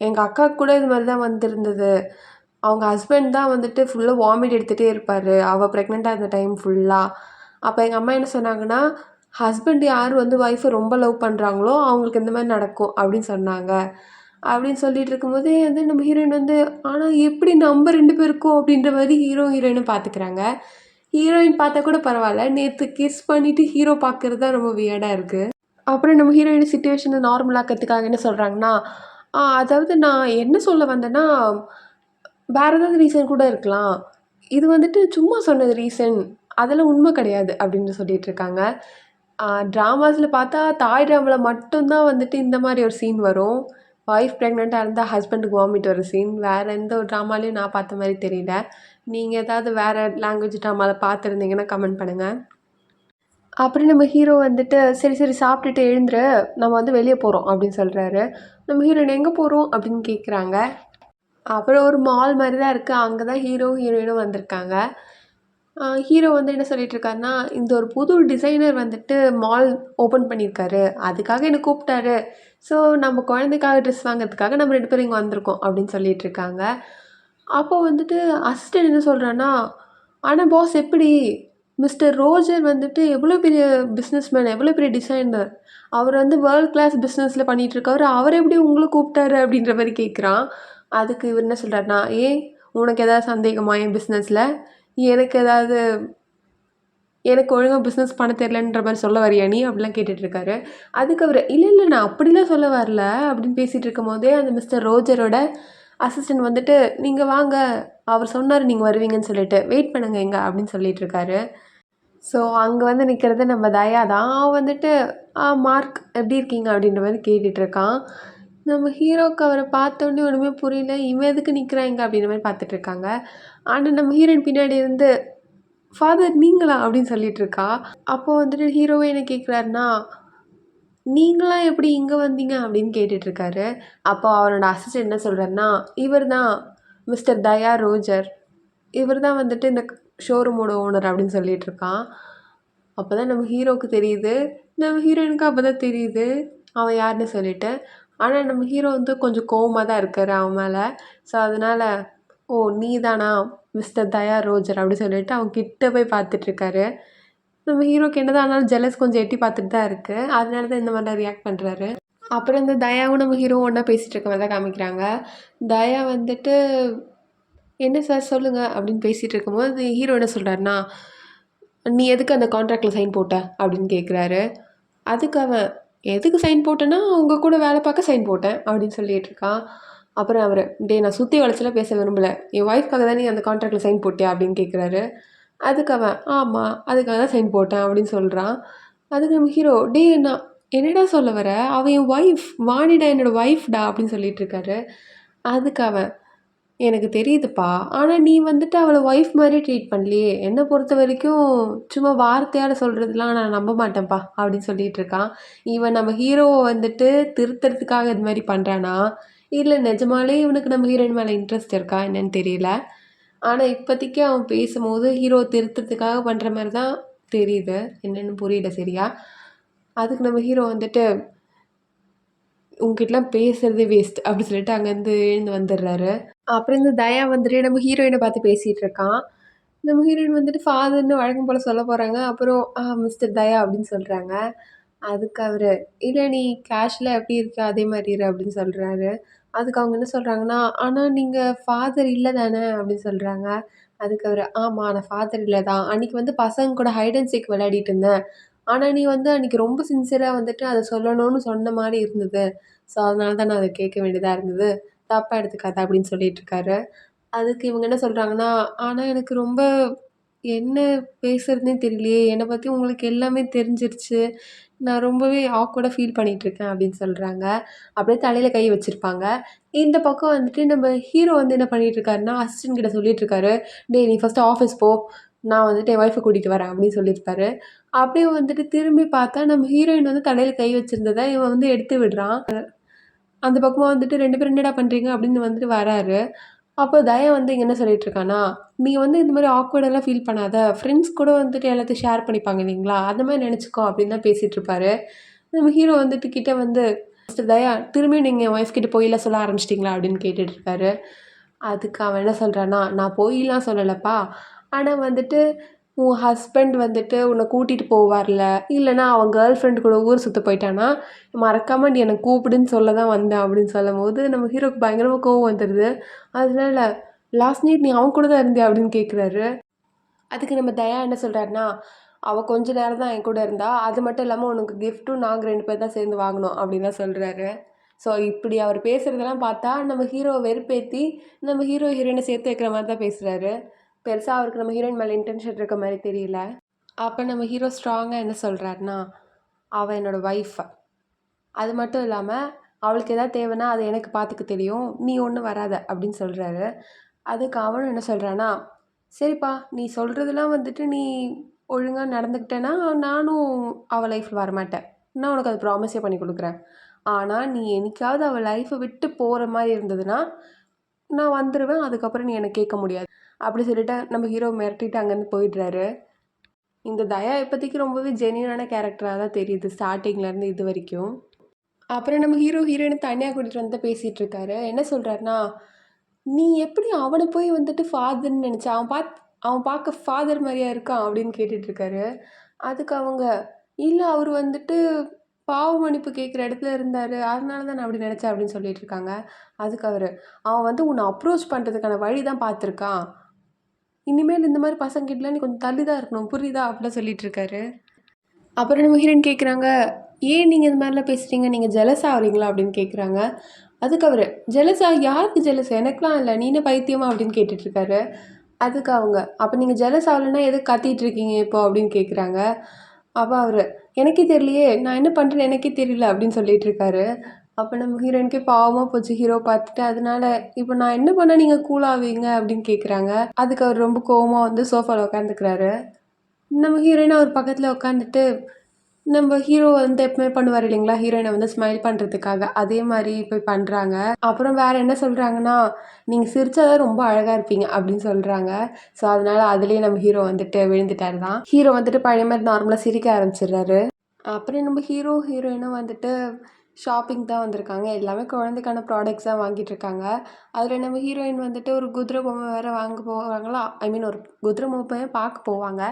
எங்கள் அக்காவுக்கு கூட இது மாதிரி தான் வந்திருந்தது. அவங்க ஹஸ்பண்ட் தான் வந்துட்டு ஃபுல்லாக வாமிட் எடுத்துகிட்டே இருப்பார் அவள் ப்ரெக்னெண்ட்டாக இருந்த டைம் ஃபுல்லாக. அப்போ எங்கள் அம்மா என்ன சொன்னாங்கன்னா, ஹஸ்பண்ட் யார் வந்து ஒய்ஃபை ரொம்ப லவ் பண்ணுறாங்களோ அவங்களுக்கு இந்த மாதிரி நடக்கும் அப்படின்னு சொன்னாங்க. அப்படின்னு சொல்லிட்டு இருக்கும்போதே வந்து நம்ம ஹீரோயின் வந்து, ஆனால் எப்படி நம்ம 2 பேருக்கும் அப்படின்ற மாதிரி ஹீரோ ஹீரோயினை பார்த்துக்கிறாங்க. ஹீரோயின் பார்த்தா கூட பரவாயில்ல, நேற்று கிஸ் பண்ணிவிட்டு ஹீரோ பார்க்குறது தான் ரொம்ப வியர்டாக இருக்குது. அப்புறம் நம்ம ஹீரோயின் சிச்சுவேஷனை நார்மலாக்கிறதுக்காக என்ன சொல்கிறாங்கன்னா, அதாவது நான் என்ன சொல்ல வந்தேன்னா, வேறு ஏதாவது ரீசன் கூட இருக்கலாம். இது வந்துட்டு சும்மா சொன்னது ரீசன். அதெல்லாம் உண்மை கிடையாது அப்படின்னு சொல்லிட்டு இருக்காங்க. ட்ராமாஸில் பார்த்தா தாய் ட்ராமால மட்டும் தான் வந்துட்டு இந்த மாதிரி ஒரு சீன் வரும். ஒய்ஃப் ப்ரெக்னெண்ட்டாக இருந்தால் ஹஸ்பண்டுக்கு வாமிட் வர சீன். வேறு எந்த ஒரு ட்ராமாலையும் நான் பார்த்த மாதிரி தெரியல. நீங்கள் ஏதாவது வேறு லாங்குவேஜ் ட்ராமாவில் பார்த்துருந்தீங்கன்னா கமெண்ட் பண்ணுங்கள். அப்புறம் நம்ம ஹீரோ வந்துட்டு, சரி சரி சாப்பிட்டுட்டு எழுந்துரு, நம்ம வந்து வெளியே போகிறோம் அப்படின்னு சொல்கிறாரு. நம்ம ஹீரோயின் எங்கே போகிறோம் அப்படின்னு கேட்குறாங்க. அப்புறம் ஒரு மால் மாதிரி தான் இருக்குது, அங்கே தான் ஹீரோ ஹீரோயினும் வந்திருக்காங்க. ஹீரோ வந்து என்ன சொல்லிட்டு இருக்காருன்னா, இந்த ஒரு புது டிசைனர் வந்துட்டு மால் ஓப்பன் பண்ணியிருக்காரு, அதுக்காக என்னை கூப்பிட்டாரு. ஸோ நம்ம குழந்தைக்காக ட்ரெஸ் வாங்குறதுக்காக நம்ம 2 பேரும் இங்கே வந்திருக்கோம் அப்படின்னு சொல்லிட்டு இருக்காங்க. அப்போ வந்துட்டு அசிஸ்டன்ட் என்ன சொல்கிறான்னா, ஆனால் பாஸ் எப்படி, மிஸ்டர் ரோஜர் வந்துட்டு எவ்வளோ பெரிய பிஸ்னஸ்மேன், எவ்வளோ பெரிய டிசைனர், அவர் வந்து வேர்ல்ட் கிளாஸ் பிஸ்னஸில் பண்ணிகிட்ருக்காரு, அவர் எப்படி உங்களை கூப்பிட்டாரு அப்படின்ற மாதிரி கேட்குறான். அதுக்கு இவர் என்ன சொல்கிறாருன்னா, ஏன் உனக்கு எதாவது சந்தேகமா என் பிஸ்னஸில், எனக்கு ஏதாவது, எனக்கு ஒழுங்காக பிஸ்னஸ் பண்ண தெரிலன்ற மாதிரி சொல்ல வரியா நீ அப்படிலாம் கேட்டுட்ருக்காரு. அதுக்கு அவர், இல்லை இல்லை நான் அப்படிலாம் சொல்ல வரல அப்படின்னு பேசிகிட்டு இருக்கும் போதே அந்த மிஸ்டர் ரோஜரோட அசிஸ்டன்ட் வந்துட்டு, நீங்கள் வாங்க, அவர் சொன்னார் நீங்கள் வருவீங்கன்னு சொல்லிட்டு, வெயிட் பண்ணுங்க எங்க அப்படின்னு சொல்லிகிட்ருக்காரு. ஸோ அங்கே வந்து நிற்கிறது நம்ம தயா தான். அவன் வந்துட்டு, மார்க் எப்படி இருக்கீங்க அப்படின்ற மாதிரி கேட்டுட்ருக்கான். நம்ம ஹீரோவுக்கு அவரை பார்த்தோன்னே ஒன்றுமே புரியல, இவன் எதுக்கு நிற்கிறான் இங்கே அப்படின்ற மாதிரி பார்த்துட்ருக்காங்க. ஆனால் நம்ம ஹீரோயின் பின்னாடி இருந்து, ஃபாதர் நீங்களா அப்படின்னு சொல்லிகிட்ருக்கா. அப்போது வந்துட்டு ஹீரோவே என்ன கேட்குறாருன்னா, நீங்களாம் எப்படி இங்கே வந்தீங்க அப்படின்னு கேட்டுட்ருக்காரு. அப்போ அவனோட அசிஸ்டன்ட் என்ன சொல்கிறாருன்னா, இவர் தான் மிஸ்டர் தயா ரோஜர், இவர் தான் வந்துட்டு இந்த ஷோரூமோட ஓனர் அப்படின்னு சொல்லிகிட்ருக்கான். அப்போ தான் நம்ம ஹீரோவுக்கு தெரியுது, நம்ம ஹீரோயினுக்கு அப்போ தான் தெரியுது அவன் யாருன்னு சொல்லிட்டு. ஆனால் நம்ம ஹீரோ வந்து கொஞ்சம் கோவமாக தான் இருக்கார் அவன் மேலே. ஸோ அதனால், ஓ நீ தானா மிஸ்டர் தயா ரோஜர் அப்படி சொல்லிட்டு அவன் கிட்ட போய் பார்த்துட்ருக்காரு. நம்ம ஹீரோக்கு என்னதான் ஆனாலும் ஜெலஸ் கொஞ்சம் எட்டி பார்த்துட்டு தான் இருக்குது, அதனால தான் இந்த மாதிரிலாம் ரியாக்ட் பண்ணுறாரு. அப்புறம் இந்த தயாவும் நம்ம ஹீரோவும் ஒன்றா பேசிகிட்டு இருக்க மாதிரி தான் காமிக்கிறாங்க. தயா வந்துட்டு, என்ன சார் சொல்லுங்கள் அப்படின்னு பேசிகிட்டு இருக்கும்போது ஹீரோ என்ன சொல்கிறாருன்னா, நீ எதுக்கு அந்த கான்ட்ராக்டில் சைன் போட்ட அப்படின்னு கேட்குறாரு. அதுக்கு அவன், எதுக்கு சைன் போட்டேன்னா உங்கள் கூட வேலை பார்க்க சைன் போட்டேன் அப்படின்னு சொல்லிகிட்ருக்கான். அப்புறம் அவர், நான் சுற்றி வளைச்சலாம் பேச விரும்பலை, என் ஒய்ஃப்காக தான் நீ அந்த கான்ட்ராக்டில் சைன் போட்டியா அப்படின்னு கேட்குறாரு. அதுக்கு அவன், ஆமாம் அதுக்காக தான் சைன் போட்டேன் அப்படின்னு சொல்கிறான். அதுக்கு நம்ம ஹீரோ, நான் என்னடா சொல்ல வர, அவன் என் ஒய்ஃப், வாணிடா என்னோடய ஒய்ஃப்டா அப்படின்னு சொல்லிகிட்ருக்காரு. அதுக்கு அவன், எனக்கு தெரியுதுப்பா, ஆனால் நீ வந்துட்டு அவளை ஒய்ஃப் மாதிரி ட்ரீட் பண்ணலையே, என்னை பொறுத்த வரைக்கும் சும்மா வார்த்தையால் சொல்கிறதுலாம் நான் நம்ப மாட்டேன்ப்பா அப்படின்னு சொல்லிகிட்ருக்கான். இவன் நம்ம ஹீரோவை வந்துட்டு திருத்துறதுக்காக இது மாதிரி பண்ணுறானா, இல்லை நிஜமாலே இவனுக்கு நம்ம ஹீரோயின் மேலே இன்ட்ரெஸ்ட் இருக்கா என்னன்னு தெரியல. ஆனால் இப்போதைக்கு அவன் பேசும்போது ஹீரோ திருத்துறதுக்காக பண்ணுற மாதிரி தான் தெரியுது, என்னென்னு புரியல சரியா. அதுக்கு நம்ம ஹீரோ வந்துட்டு, உங்ககிட்டலாம் பேசுகிறதே வேஸ்ட் அப்படி சொல்லிட்டு அங்கேருந்து எழுந்து வந்துடுறாரு. அப்புறம் இந்த தயா வந்துட்டு நம்ம ஹீரோயினை பார்த்து பேசிகிட்டு இருக்கான். நம்ம ஹீரோயின் வந்துட்டு ஃபாதர்னு வழக்கம் போல் சொல்ல போகிறாங்க. அப்புறம் மிஸ்டர் தயா அப்படின்னு சொல்கிறாங்க. அதுக்கு அவர், இல்லை நீ கேஷில் எப்படி இருக்க அதே மாதிரி இரு அப்படின்னு சொல்கிறாரு. அதுக்கு அவங்க என்ன சொல்கிறாங்கன்னா, ஆனால் நீங்கள் ஃபாதர் இல்லை தானே அப்படின்னு சொல்கிறாங்க. அதுக்கு அவர், ஆமாம் நான் ஃபாதர் இல்லை தான், அன்றைக்கி வந்து பசங்க கூட ஹைட் அண்ட் சீக் விளையாடிட்டு இருந்தேன், ஆனால் நீ வந்து அன்றைக்கி ரொம்ப சின்சியராக வந்துட்டு அதை சொல்லணும்னு சொன்ன மாதிரி இருந்தது, ஸோ அதனால தான் நான் அதை கேட்க வேண்டியதாக இருந்தது, தப்பாக எடுத்துக்காத அப்படின்னு சொல்லிகிட்ருக்காரு. அதுக்கு இவங்க என்ன சொல்கிறாங்கன்னா, ஆனால் எனக்கு ரொம்ப என்ன பேசுகிறதுனே தெரியலையே, என்னை பற்றி உங்களுக்கு எல்லாமே தெரிஞ்சிருச்சு, நான் ரொம்பவே ஆக்வர்டாக ஃபீல் பண்ணிகிட்ருக்கேன் அப்படின்னு சொல்கிறாங்க. அப்படியே தலையில் கை வச்சுருப்பாங்க. இந்த பக்கம் வந்துட்டு நம்ம ஹீரோ வந்து என்ன பண்ணிகிட்ருக்காருன்னா, அசிஸ்டன்ட் கிட்ட சொல்லிகிட்ருக்காரு, நீ ஃபஸ்ட்டு ஆஃபீஸ் போ, நான் வந்துட்டு என் ஒய்ஃப கூட்டிட்டு வரேன் அப்படின்னு சொல்லியிருப்பாரு. அப்படியே வந்துட்டு திரும்பி பார்த்தா நம்ம ஹீரோயின் வந்து தலையில கை வச்சிருந்தத இவன் வந்து எடுத்து விடுறான். அந்த பக்கமா வந்துட்டு 2 பேரும் என்னடா பண்றீங்க அப்படின்னு வந்துட்டு வராரு. அப்போ தயா வந்து இங்க என்ன சொல்லிட்டு இருக்கான்னா, "நீ வந்து இந்த மாரி ஆக்வர்டாலாம் ஃபீல் பண்ணாத. ஃப்ரெண்ட்ஸ் கூட வந்துட்டு எல்லாத்தையும் ஷேர் பண்ணிப்பாங்க இல்லைங்களா? அந்த மாரி நெனச்சுக்கோ" அப்படின்னு தான் பேசிட்டு இருப்பாரு. நம்ம ஹீரோ வந்துட்டு கிட்ட வந்து, "மிஸ்டர் தயா திரும்பியும் நீங்க என் ஒய்ஃப் கிட்ட பொய்லாம் சொல்ல ஆரம்பிச்சிட்டீங்களா?" அப்படின்னு கேட்டுட்டு இருக்காரு. அதுக்கு அவன் என்ன சொல்றான்னா, "நான் பொய்லாம் சொல்லலப்பா. ஆனா வந்துட்டு உன் ஹஸ்பண்ட் வந்துட்டு உன்ன கூட்டிட்டு போவார்ல, இல்லன்னா அவன் கேர்ள் ஃப்ரெண்ட் கூட ஊர் சுத்த போயிட்டான்னா, மறக்காம நீ என்ன கூப்பிடுன்னு சொல்ல தான் வந்தேன்." அப்படின்னு சொல்லும்போது, நம்ம ஹீரோக்கு பயங்கரமா கோவம் வந்துருது. அதனால, "லாஸ்ட் நைட் நீ அவன் கூட தான் இருந்தியா?" அப்படின்னு கேட்குறாரு. அதுக்கு நம்ம தயா என்ன சொல்றாருன்னா, "அவ கொஞ்ச நேரம் தான் என் கூட இருந்தா. அது மட்டும் இல்லாம உனக்கு கிஃப்ட்டும் நாங்க 2 பேர் தான் சேர்ந்து வாங்குனோம்." அப்படின்லாம் சொல்றாரு. ஸோ இப்படி அவர் பேசுறதெல்லாம் பார்த்தா, நம்ம ஹீரோவ வெறுப்பேத்தி, நம்ம ஹீரோ, ஹீரோயின சேர்த்து வைக்கிற மாரி தான் பேசுறாரு. பெருசா அவருக்கு நம்ம ஹீரோயின் மேல இன்டென்ஷன் இருக்க மாரி தெரியல. அப்ப நம்ம ஹீரோ ஸ்ட்ராங்கா என்ன சொல்றாருன்னா, "அவ என்னோட வைஃப். அது மட்டும் இல்லாம, அவளுக்கு ஏதாவது தேவைன்னா, அத எனக்கு பார்த்துக்க தெரியும். நீ ஒண்ணும் வராத." அப்படின்னு சொல்றாரு. அதுக்கு அவனும் என்ன சொல்றான்னா, "சரிப்பா, நீ சொல்றதெல்லாம் வந்துட்டு நீ ஒழுங்கா நடந்துக்கிட்டேன்னா, நானும் அவ லைஃப்ல வரமாட்டேன். நான் உனக்கு அது ப்ராமிஸே பண்ணி குடுக்குறேன். ஆனா, நீ என்னைக்காவது அவ லைஃப விட்டு போற மாரி இருந்ததுன்னா, நான் வந்துருவேன். அதுக்கப்புறம் நீ என்ன கேட்க முடியாது." அப்படி சொல்லிட்டு நம்ம ஹீரோ மிரட்டிட்டு அங்கேருந்து போயிடுறாரு. இந்த தயா இப்போதைக்கு ரொம்பவே ஜென்யூனான கேரக்டரா தான் தெரியுது. ஸ்டார்ட்டிங்லேருந்து இது வரைக்கும். அப்புறம் நம்ம ஹீரோ, ஹீரோயின தனியா கூட்டிட்டு வந்து பேசிட்டு இருக்காரு. என்ன சொல்றாருன்னா, "நீ எப்படி அவன போய் வந்துட்டு ஃபாதர்ன்னு நெனச்ச? அவன் பார்க்க ஃபாதர் மாரியா இருக்கான்?" அப்படின்னு கேட்டுட்டு இருக்காரு. அதுக்கு அவங்க, "இல்ல அவரு வந்துட்டு பாவ மன்னிப்பு கேட்குற இடத்துல இருந்தாரு. அதனால தான் நான் அப்படி நெனச்சேன்." அப்படின்னு சொல்லிட்டு இருக்காங்க. அதுக்கு அவரு, "அவன் வந்து உன்ன அப்ரோச் பண்றதுக்கான வழி தான் பார்த்துருக்கான். இனிமேல் இந்த மாரி பசங்ககிட்டலாம் நீ கொஞ்சம் தள்ளி தான் இருக்கணும். புரியுதா?" அப்படிலாம் சொல்லிட்டு இருக்காரு. அப்புறம் நம்ம ஹீரோயின் கேட்குறாங்க, "ஏன் நீங்க இந்த மாரிலாம் பேசுறீங்க? நீங்க ஜெலஸ் ஆகுறீங்களா?" அப்படின்னு கேட்குறாங்க. அதுக்கு அவரு, "ஜெலஸா? யாருக்கு ஜெலஸ்? எனக்கெல்லாம் இல்ல. நீ என்ன பைத்தியமா?" அப்படின்னு கேட்டுட்ருக்காரு. அதுக்கு அவங்க, "அப்ப நீங்க ஜெலஸ் ஆகலன்னா எதுக்கு கத்திட்டு இருக்கீங்க இப்போ?" அப்படின்னு கேட்குறாங்க. அப்ப அவரு, "எனக்கே தெரியலையே! நான் என்ன பண்றேன்னு எனக்கே தெரியல." அப்படின்னு சொல்லிட்டுருக்காரு. அப்ப நம்ம ஹீரோயினுக்கே பாவமா போச்சு ஹீரோவ பார்த்துட்டு. அதனால, "இப்ப நான் என்ன பண்ணா நீங்க கூல் ஆவீங்க?" அப்படின்னு கேட்குறாங்க. அதுக்கு அவர் ரொம்ப கோவமா வந்து சோஃபால உட்காந்துக்கிறாரு. நம்ம ஹீரோயின் அவர் பக்கத்துல உட்காந்துட்டு, நம்ம ஹீரோ வந்து எப்பவுமே பண்ணுவாரு இல்லைங்களா? ஹீரோயின வந்து ஸ்மைல் பண்றதுக்காக. அதே மாரி போய் பண்றாங்க. அப்புறம் வேற என்ன சொல்றாங்கன்னா, "நீங்க சிரிச்சா தான் ரொம்ப அழகா இருப்பீங்க." அப்படின்னு சொல்றாங்க. ஸோ, அதனால அதிலேயே நம்ம ஹீரோ வந்துட்டு விழுந்துட்டாரு தான். ஹீரோ வந்துட்டு பழைய மாரி நார்மலா சிரிக்க ஆரம்பிச்சுடுறாரு. அப்புறம் நம்ம ஹீரோ, ஹீரோயினும் வந்துட்டு ஷாப்பிங் தான் வந்திருக்காங்க. எல்லாமே குழந்தைக்கான ப்ராடக்ட்ஸ் தான் வாங்கிட்டுருக்காங்க. அதில நம்ம ஹீரோயின் வந்துட்டு ஒரு குதிரை பொம்மை வேற வாங்க போவாங்களா, ஐ மீன் ஒரு குதிரை பொம்மைய பார்க்க போவாங்க.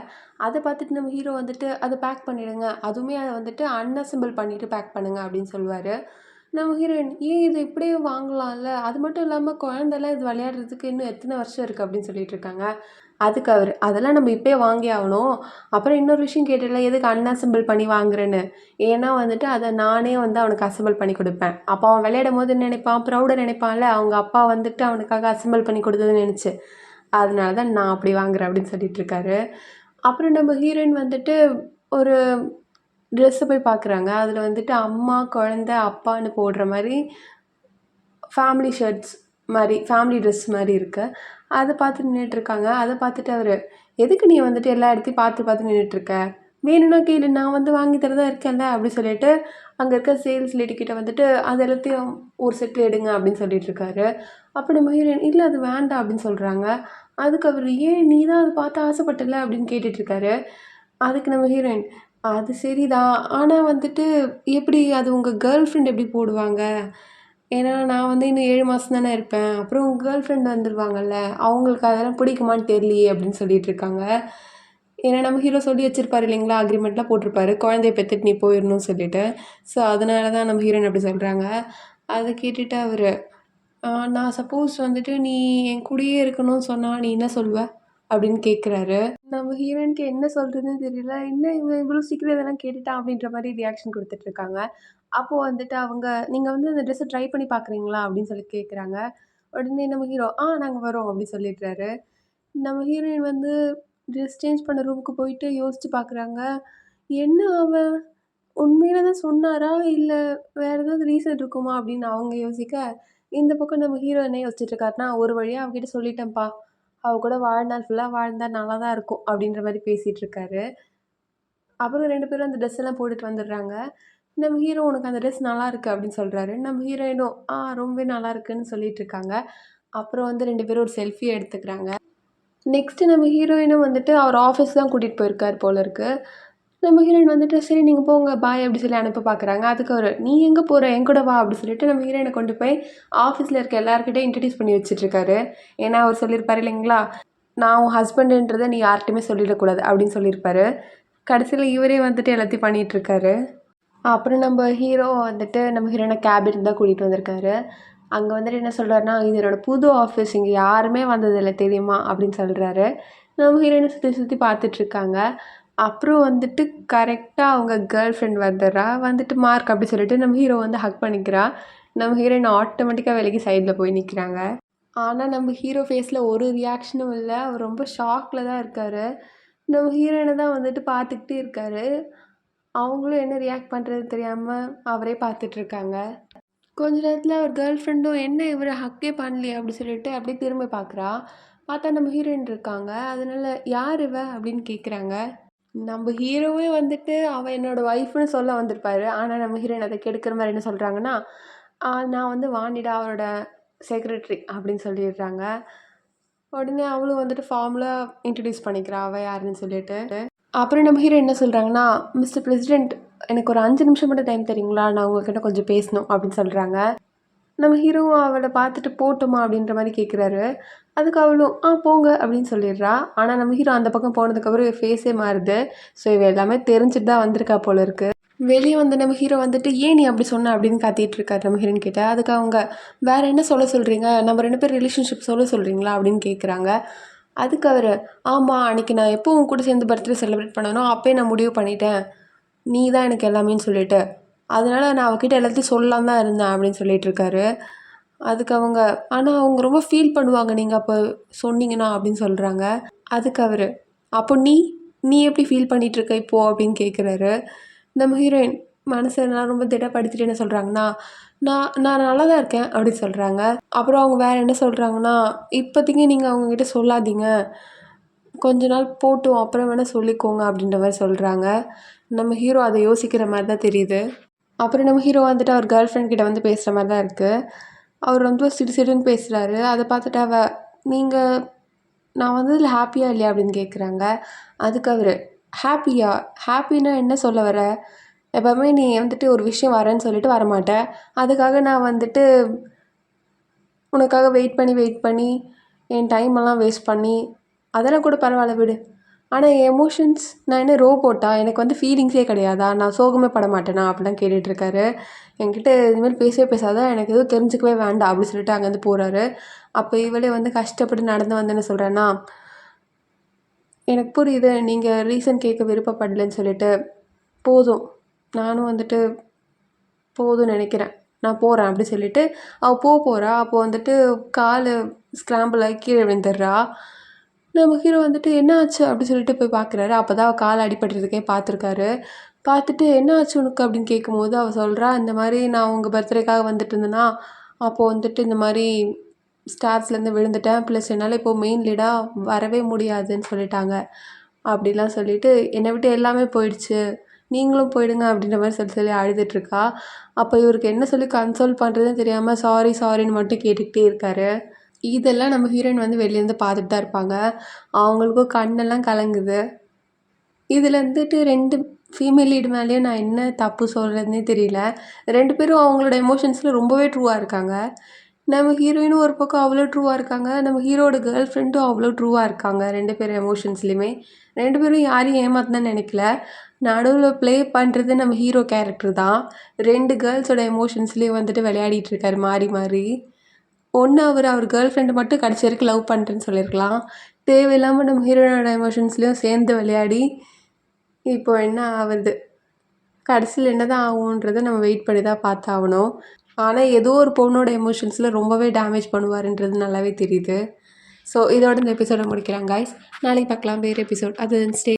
அத பார்த்துட்டு நம்ம ஹீரோ வந்துட்டு, "அத பேக் பண்ணிடுங்க. அதுவுமே அத வந்துட்டு அன்அசெம்பிள் பண்ணிட்டு பேக் பண்ணுங்க." அப்படின்னு சொல்லுவாரு. நம்ம ஹீரோயின், "ஏன் இது இப்படியே வாங்கலாம்ல? அது மட்டும் இல்லாம குழந்தலாம் இது விளையாடுறதுக்கு இன்னும் எத்தன வருஷம் இருக்கு?" அப்படின்னு சொல்லிட்டு இருக்காங்க. அதுக்கு அவரு, "அதெல்லாம் நம்ம இப்பயே வாங்கி ஆகணும். அப்புறம் இன்னொரு விஷயம் கேட்டேல்ல, எதுக்கு அன்அசெம்பிள் பண்ணி வாங்குறேன்னு? ஏன்னா வந்துட்டு அத நானே வந்து அவனுக்கு அசெம்பிள் பண்ணி குடுப்பேன். அப்போ அவன் விளையாடும்போது என்ன நினைப்பான்? ப்ரௌடா நினைப்பான்ல, அவங்க அப்பா வந்துட்டு அவனுக்காக அசெம்பிள் பண்ணி குடுத்ததுன்னு நெனச்சு. அதனால தான் நான் அப்படி வாங்குறேன்." அப்படின்னு சொல்லிட்டுருக்காரு. அப்புறம் நம்ம ஹீரோயின் வந்துட்டு ஒரு ட்ரெஸ்ஸ போய் பார்க்குறாங்க. அதில வந்துட்டு அம்மா, குழந்தை, அப்பான்னு போடுற மாரி ஃபேமிலி ஷர்ட்ஸ் மாரி, ஃபேமிலி ட்ரெஸ் மாரி இருக்கு. அத பார்த்து நின்னுட்டுருக்காங்க. அத பார்த்துட்டு அவரு, "எதுக்கு நீ வந்துட்டு எல்லா இடத்தையும் பார்த்து பார்த்து நின்னுட்டுருக்க? வேணும்னா கேளு, நான் வந்து வாங்கி தரதா இருக்கேன்ல." அப்படி சொல்லிட்டு, அங்க இருக்க சேல்ஸ் லேடி கிட்ட வந்துட்டு, "அது எல்லாத்தையும் ஒரு செட்டு எடுங்க." அப்படின்னு சொல்லிட்டுருக்காரு. அப்ப நம்ம ஹீரோயின், "இல்ல அது வேண்டாம்." அப்படின்னு சொல்றாங்க. அதுக்கு அவரு, "ஏன் நீ தான் அத பார்த்து ஆசைப்பட்டல்ல." அப்படின்னு கேட்டுட்டுருக்காரு. அதுக்கு நம்ம ஹீரோயின், "அது சரிதான். ஆனா வந்துட்டு எப்படி அது உங்க கேர்ள் ஃப்ரெண்ட் எப்படி போடுவாங்க? ஏன்னா நான் வந்து இன்னும் 7 மாசம் தானே இருப்பேன். அப்புறம் உங்க கேர்ள் ஃப்ரெண்ட் வந்துருவாங்கல்ல. அவங்களுக்கு அதெல்லாம் பிடிக்குமான்னு தெரியலையே." அப்படின்னு சொல்லிட்டுருக்காங்க. ஏன்னா நம்ம ஹீரோ சொல்லி வச்சிருப்பாரு இல்லைங்களா? அக்ரீமெண்ட்லாம் போட்டிருப்பாரு. குழந்தைய பெத்துட்டு நீ போயிரணும்னு சொல்லிட்டு. ஸோ அதனால தான் நம்ம ஹீரோயின் அப்படி சொல்றாங்க. அத கேட்டுட்டு அவரு, நான் சப்போஸ் வந்துட்டு நீ என் கூடயே இருக்கணும்னு சொன்னா நீ என்ன சொல்லுவ?" அப்படின்னு கேட்குறாரு. நம்ம ஹீரோயினுக்கு என்ன சொல்றதுன்னு தெரியல. "என்ன இவன் இவ்வளோ சீக்கிரம் இதெல்லாம் கேட்டுட்டான்?" அப்படின்ற மாரி ரியாக்ஷன் குடுத்துட்டுருக்காங்க. அப்போ வந்துட்டு அவங்க, "நீங்க வந்து அந்த ட்ரெஸ்ஸ ட்ரை பண்ணி பார்க்குறீங்களா?" அப்படின்னு சொல்லி கேட்குறாங்க. உடனே நம்ம ஹீரோ, நாங்க வரோம்." அப்படி சொல்லிடுறாரு. நம்ம ஹீரோயின் வந்து ட்ரெஸ் சேஞ்ச் பண்ண ரூமுக்கு போயிட்டு யோசிச்சு பார்க்குறாங்க. என்ன அவன் உண்மையில தான் சொன்னாரா? இல்ல வேற ஏதாவது ரீசன் இருக்குமா? அப்படின்னு அவங்க யோசிக்க, இந்த பக்கம் நம்ம ஹீரோ என்ன யோசிச்சுட்டு இருக்காருன்னா, "ஒரு வழியா அவகிட்ட சொல்லிட்டேன்ப்பா. அவ கூட வாழ்நாள் ஃபுல்லாக வாழ்ந்தா நல்லா தான் இருக்கும் அப்படின்ற மாதிரி பேசிகிட்டு இருக்காரு. அப்புறம் 2 பேரும் அந்த ட்ரெஸ் எல்லாம் போட்டுட்டு வந்துடுறாங்க. நம்ம ஹீரோ "உனக்கு அந்த ட்ரெஸ் நல்லாயிருக்கு" அப்படின்னு சொல்றாரு. நம்ம ஹீரோயினும் ரொம்பவே நல்லாயிருக்குன்னு சொல்லிட்டு இருக்காங்க. அப்புறம் வந்து 2 பேரும் ஒரு செல்ஃபி எடுத்துக்கிறாங்க. நெக்ஸ்ட்டு நம்ம ஹீரோயினும் வந்துட்டு அவர் ஆஃபீஸ் தான் கூட்டிகிட்டு போயிருக்காரு போல இருக்கு. நம்ம ஹீரோயின் வந்துட்டு "சரி நீங்க போங்க பாய்" அப்படி சொல்லி அனுப்ப பார்க்குறாங்க. அதுக்கு அவரு "நீ எங்கே போற? என் கூட வா" அப்படி சொல்லிட்டு நம்ம ஹீரோயின கொண்டு போய் ஆஃபீஸில் இருக்க எல்லார்கிட்டயும் இன்ட்ரோடியூஸ் பண்ணி வச்சுட்ருக்காரு. ஏன்னா அவர் சொல்லியிருப்பாரு இல்லைங்களா, "நான் உன் ஹஸ்பண்டுன்றத நீ யார்கிட்டயுமே சொல்லிடக்கூடாது" அப்படின்னு சொல்லியிருப்பாரு. கடைசியில இவரே வந்துட்டு எல்லாத்தையும் பண்ணிகிட்ருக்காரு. அப்புறம் நம்ம ஹீரோ வந்துட்டு நம்ம ஹீரோயின கேபின் தான் கூட்டிகிட்டு வந்திருக்காரு. அங்கே வந்துட்டு என்ன சொல்கிறாருன்னா, "இது என்னோட புது ஆஃபீஸ். இங்கே யாருமே வந்ததில்ல தெரியுமா?" அப்படின்னு சொல்கிறாரு. நம்ம ஹீரோயினை சுற்றி சுற்றி பார்த்துட்ருக்காங்க. அப்புறம் வந்துட்டு கரெக்டாக அவங்க கேர்ள் ஃப்ரெண்ட் வந்துடுறா. வந்துட்டு மார்க் அப்படி சொல்லிட்டு நம்ம ஹீரோ வந்து ஹக் பண்ணிக்கிறா. நம்ம ஹீரோயின் ஆட்டோமேட்டிக்காக விலகி சைடில் போய் நிற்கிறாங்க. ஆனால் நம்ம ஹீரோ ஃபேஸில் ஒரு ரியாக்ஷனும் இல்லை. அவர் ரொம்ப ஷாக்கில் தான் இருக்கார். நம்ம ஹீரோயினை தான் வந்துட்டு பார்த்துக்கிட்டே இருக்காரு. அவங்களும் என்ன ரியாக்ட் பண்ணுறதுன்னு தெரியாமல் அவரே பார்த்துட்ருக்காங்க. கொஞ்ச நேரத்தில் அவர் கேர்ள் ஃப்ரெண்டும் "என்ன இவர் ஹக்கே பண்ணலையே" அப்படி சொல்லிட்டு அப்படியே திரும்பி பார்க்குறா. பார்த்தா நம்ம ஹீரோயின் இருக்காங்க. அதனால "யார் இவ?" அப்படின்னு கேட்குறாங்க. நம்ம ஹீரோவே வந்துட்டு அவ என்னோட ஒய்ஃப்னு சொல்ல வந்திருப்பாரு. ஆனால் நம்ம ஹீரோயின் அதை கெடுக்கிற மாதிரி என்ன சொல்கிறாங்கன்னா, நான் வந்து வாணிடா அவரோட செக்ரட்டரி" அப்படின்னு சொல்லிடுறாங்க. உடனே அவளும் வந்துட்டு ஃபார்மலா இன்ட்ரடியூஸ் பண்ணிக்கிறா அவ யாருன்னு சொல்லிட்டு. அப்புறம் நம்ம ஹீரோ என்ன சொல்கிறாங்கன்னா, "மிஸ்டர் பிரசிடென்ட் எனக்கு ஒரு 5 நிமிஷம் மட்டும் டைம் தரீங்களா? நான் உங்ககிட்ட கொஞ்சம் பேசணும்" அப்படின்னு சொல்கிறாங்க. நம்ம ஹீரோவும் அவளை பார்த்துட்டு "போட்டுமா?" அப்படின்ற மாதிரி கேட்குறாரு. அதுக்கு அவளும் போங்க" அப்படின்னு சொல்லிடுறா. ஆனால் நம்ம ஹீரோ அந்த பக்கம் போனதுக்கப்புறம் இவ ஃபேஸே மாறுது. ஸோ இவ எல்லாமே தெரிஞ்சுட்டு தான் வந்திருக்கா போல இருக்கு. வெளியே வந்த நம்ம ஹீரோ வந்துட்டு "ஏன் நீ அப்படி சொன்ன?" அப்படின்னு கத்திட்டு இருக்காரு நம்ம ஹீரோயின் கிட்ட. அதுக்கு அவங்க "வேற என்ன சொல்ல சொல்கிறீங்க? நம்ம 2 பேரும் ரிலேஷன்ஷிப் சொல்ல சொல்கிறீங்களா?" அப்படின்னு கேட்குறாங்க. அதுக்கு அவர் "ஆமாம், அன்றைக்கி நான் எப்போ உன் கூட சேர்ந்து பர்த்டே செலிப்ரேட் பண்ணனோ அப்போயே நான் முடிவு பண்ணிட்டேன். நீ தான் எனக்கு எல்லாமேன்னு சொல்லிட்டு. அதனால நான் அவகிட்ட எல்லாத்தையும் சொல்லலான்னு தான் இருந்தேன்" அப்படின்னு சொல்லிட்டுருக்காரு. அதுக்கு அவங்க "ஆனால் அவங்க ரொம்ப ஃபீல் பண்ணுவாங்க நீங்கள் அப்போ சொன்னீங்கன்னா" அப்படின்னு சொல்கிறாங்க. அதுக்கு அவர் "அப்போ நீ நீ எப்படி ஃபீல் பண்ணிகிட்ருக்க இப்போது?" அப்படின்னு கேட்குறாரு. நம்ம ஹீரோயின் மனசெல்லாம் ரொம்ப திடப்படுத்திட்டு என்ன சொல்கிறாங்கன்னா, நான் நான் நல்லா தான் இருக்கேன்" அப்படின்னு சொல்கிறாங்க. அப்புறம் அவங்க வேறு என்ன சொல்கிறாங்கன்னா, "இப்போதைக்கு நீங்கள் அவங்கக்கிட்ட சொல்லாதீங்க. கொஞ்ச நாள் போட்டும் அப்புறம் வேணால் சொல்லிக்கோங்க" அப்படின்ற மாதிரி சொல்கிறாங்க. நம்ம ஹீரோ அதை யோசிக்கிற மாதிரி தான் தெரியுது. அப்புறம் நம்ம ஹீரோ வந்துட்டு அவர் கேர்ள் ஃப்ரெண்ட் கிட்ட வந்து பேசுகிற மாதிரி தான் இருக்குது. அவர் ரொம்ப சிடு சிடுன்னு பேசுகிறாரு. அதை பார்த்துட்டு அவ "நீங்கள் நான் வந்ததில் ஹாப்பியா இல்லையா?" அப்படின்னு கேட்குறாங்க. அதுக்கு அவர் "ஹாப்பியா? ஹாப்பின்னா என்ன சொல்ல வர? எப்போவுமே நீ வந்துட்டு ஒரு விஷயம் வரேன்னு சொல்லிட்டு வரமாட்ட. அதுக்காக நான் வந்துட்டு உனக்காக வெயிட் பண்ணி என் டைமெல்லாம் வேஸ்ட் பண்ணி அதெல்லாம் கூட பரவாயில்ல விடு. ஆனால் என் எமோஷன்ஸ் நான் என்ன ரோபோட்டா? எனக்கு வந்து ஃபீலிங்ஸே கிடையாதா? நான் சோகமே பட மாட்டேனா?" அப்படிலாம் கேட்டுட்ருக்காரு. என்கிட்ட இதுமாரி பேசவே பேசாத, எனக்கு எதுவும் தெரிஞ்சுக்கவே வேண்டாம் அப்படி சொல்லிட்டு அங்கேருந்து போகிறாரு. அப்போ இவளே வந்து கஷ்டப்பட்டு நடந்து வந்து என்ன சொல்கிறேன்னா, "எனக்கு புரியுது நீங்கள் ரீசன் கேட்க விருப்பப்படலைன்னு சொல்லிட்டு. போதும், நானும் வந்துட்டு போதும்னு நினைக்கிறேன். நான் போகிறேன்" அப்படி சொல்லிட்டு அவள் போகிறா. அப்போ வந்துட்டு கால் ஸ்க்ராம்பிள் ஆகி கீழே விழுந்துடுறா. நம்ம ஹீரோ வந்துட்டு "என்ன ஆச்சு?" அப்படி சொல்லிட்டு போய் பார்க்குறாரு. அப்போ தான் அவள் கால் அடிபட்டுருக்கே பார்த்துருக்காரு. பார்த்துட்டு "என்ன ஆச்சு உனக்கு?" அப்படின்னு கேட்கும்போது அவள் சொல்கிறா, "இந்த மாதிரி நான் உங்கள் பர்த்டேக்காக வந்துட்டு இருந்தேன்னா, அப்போது வந்துட்டு இந்த மாதிரி ஸ்டார்ஸ்லேருந்து விழுந்துட்டேன். ப்ளஸ் என்னால் இப்போது மெயின் லீடாக வரவே முடியாதுன்னு சொல்லிட்டாங்க." அப்படிலாம் சொல்லிட்டு "என்னை விட்டு எல்லாமே போயிடுச்சு. நீங்களும் போயிடுங்க" அப்படின்ற மாதிரி சொல்லி சொல்லி அழுதுட்ருக்கா. அப்போ இவருக்கு என்ன சொல்லி கன்சோல் பண்ணுறதுன்னு தெரியாமல் சாரி சாரின்னு மட்டும் கேட்டுக்கிட்டே இருக்காரு. இதெல்லாம் நம்ம ஹீரோயின் வந்து வெளிலேருந்து பார்த்துட்டு தான் இருப்பாங்க. அவங்களுக்கும் கண்ணெல்லாம் கலங்குது. இதில் வந்துட்டு 2 ஃபீமேல் லீடு மேலேயும் நான் என்ன தப்பு சொல்கிறதுனே தெரியல. 2 பேரும் அவங்களோட எமோஷன்ஸில் ரொம்பவே ட்ரூவாக இருக்காங்க. நம்ம ஹீரோயினும் ஒரு பக்கம் அவ்வளோ ட்ரூவாக இருக்காங்க. நம்ம ஹீரோவோட கேர்ள் ஃப்ரெண்டும் அவ்வளோ ட்ரூவாக இருக்காங்க 2 பேர் எமோஷன்ஸ்லையுமே. 2 பேரும் யாரையும் ஏமாத்தணும்னு நினைக்கல. நடுவில் ப்ளே பண்ணுறது நம்ம ஹீரோ கேரக்டர் தான். 2 கேர்ள்ஸோட எமோஷன்ஸ்லேயும் வந்துட்டு விளையாடிட்டு இருக்காரு மாறி மாறி. ஒன்று அவர் கேர்ள் ஃப்ரெண்டு மட்டும் கடைசி வரைக்கும் லவ் பண்ணுறேன்னு சொல்லியிருக்கலாம். தேவையில்லாமல் நம்ம ஹீரோயினோட எமோஷன்ஸ்லேயும் சேர்ந்து விளையாடி இப்போ என்ன ஆகுது, கடைசியில் என்ன தான் ஆகுன்றத நம்ம வெயிட் பண்ணி தான் பார்த்தாகணும். ஆனால் ஏதோ ஒரு பொண்ணோட எமோஷன்ஸில் ரொம்பவே டேமேஜ் பண்ணுவாருன்றது நல்லாவே தெரியுது. ஸோ இதோட இந்த எபிசோட முடிக்கிறேன் காய்ஸ். நாளைக்கு பார்க்கலாம் வேறு எபிசோட். அது ஸ்டே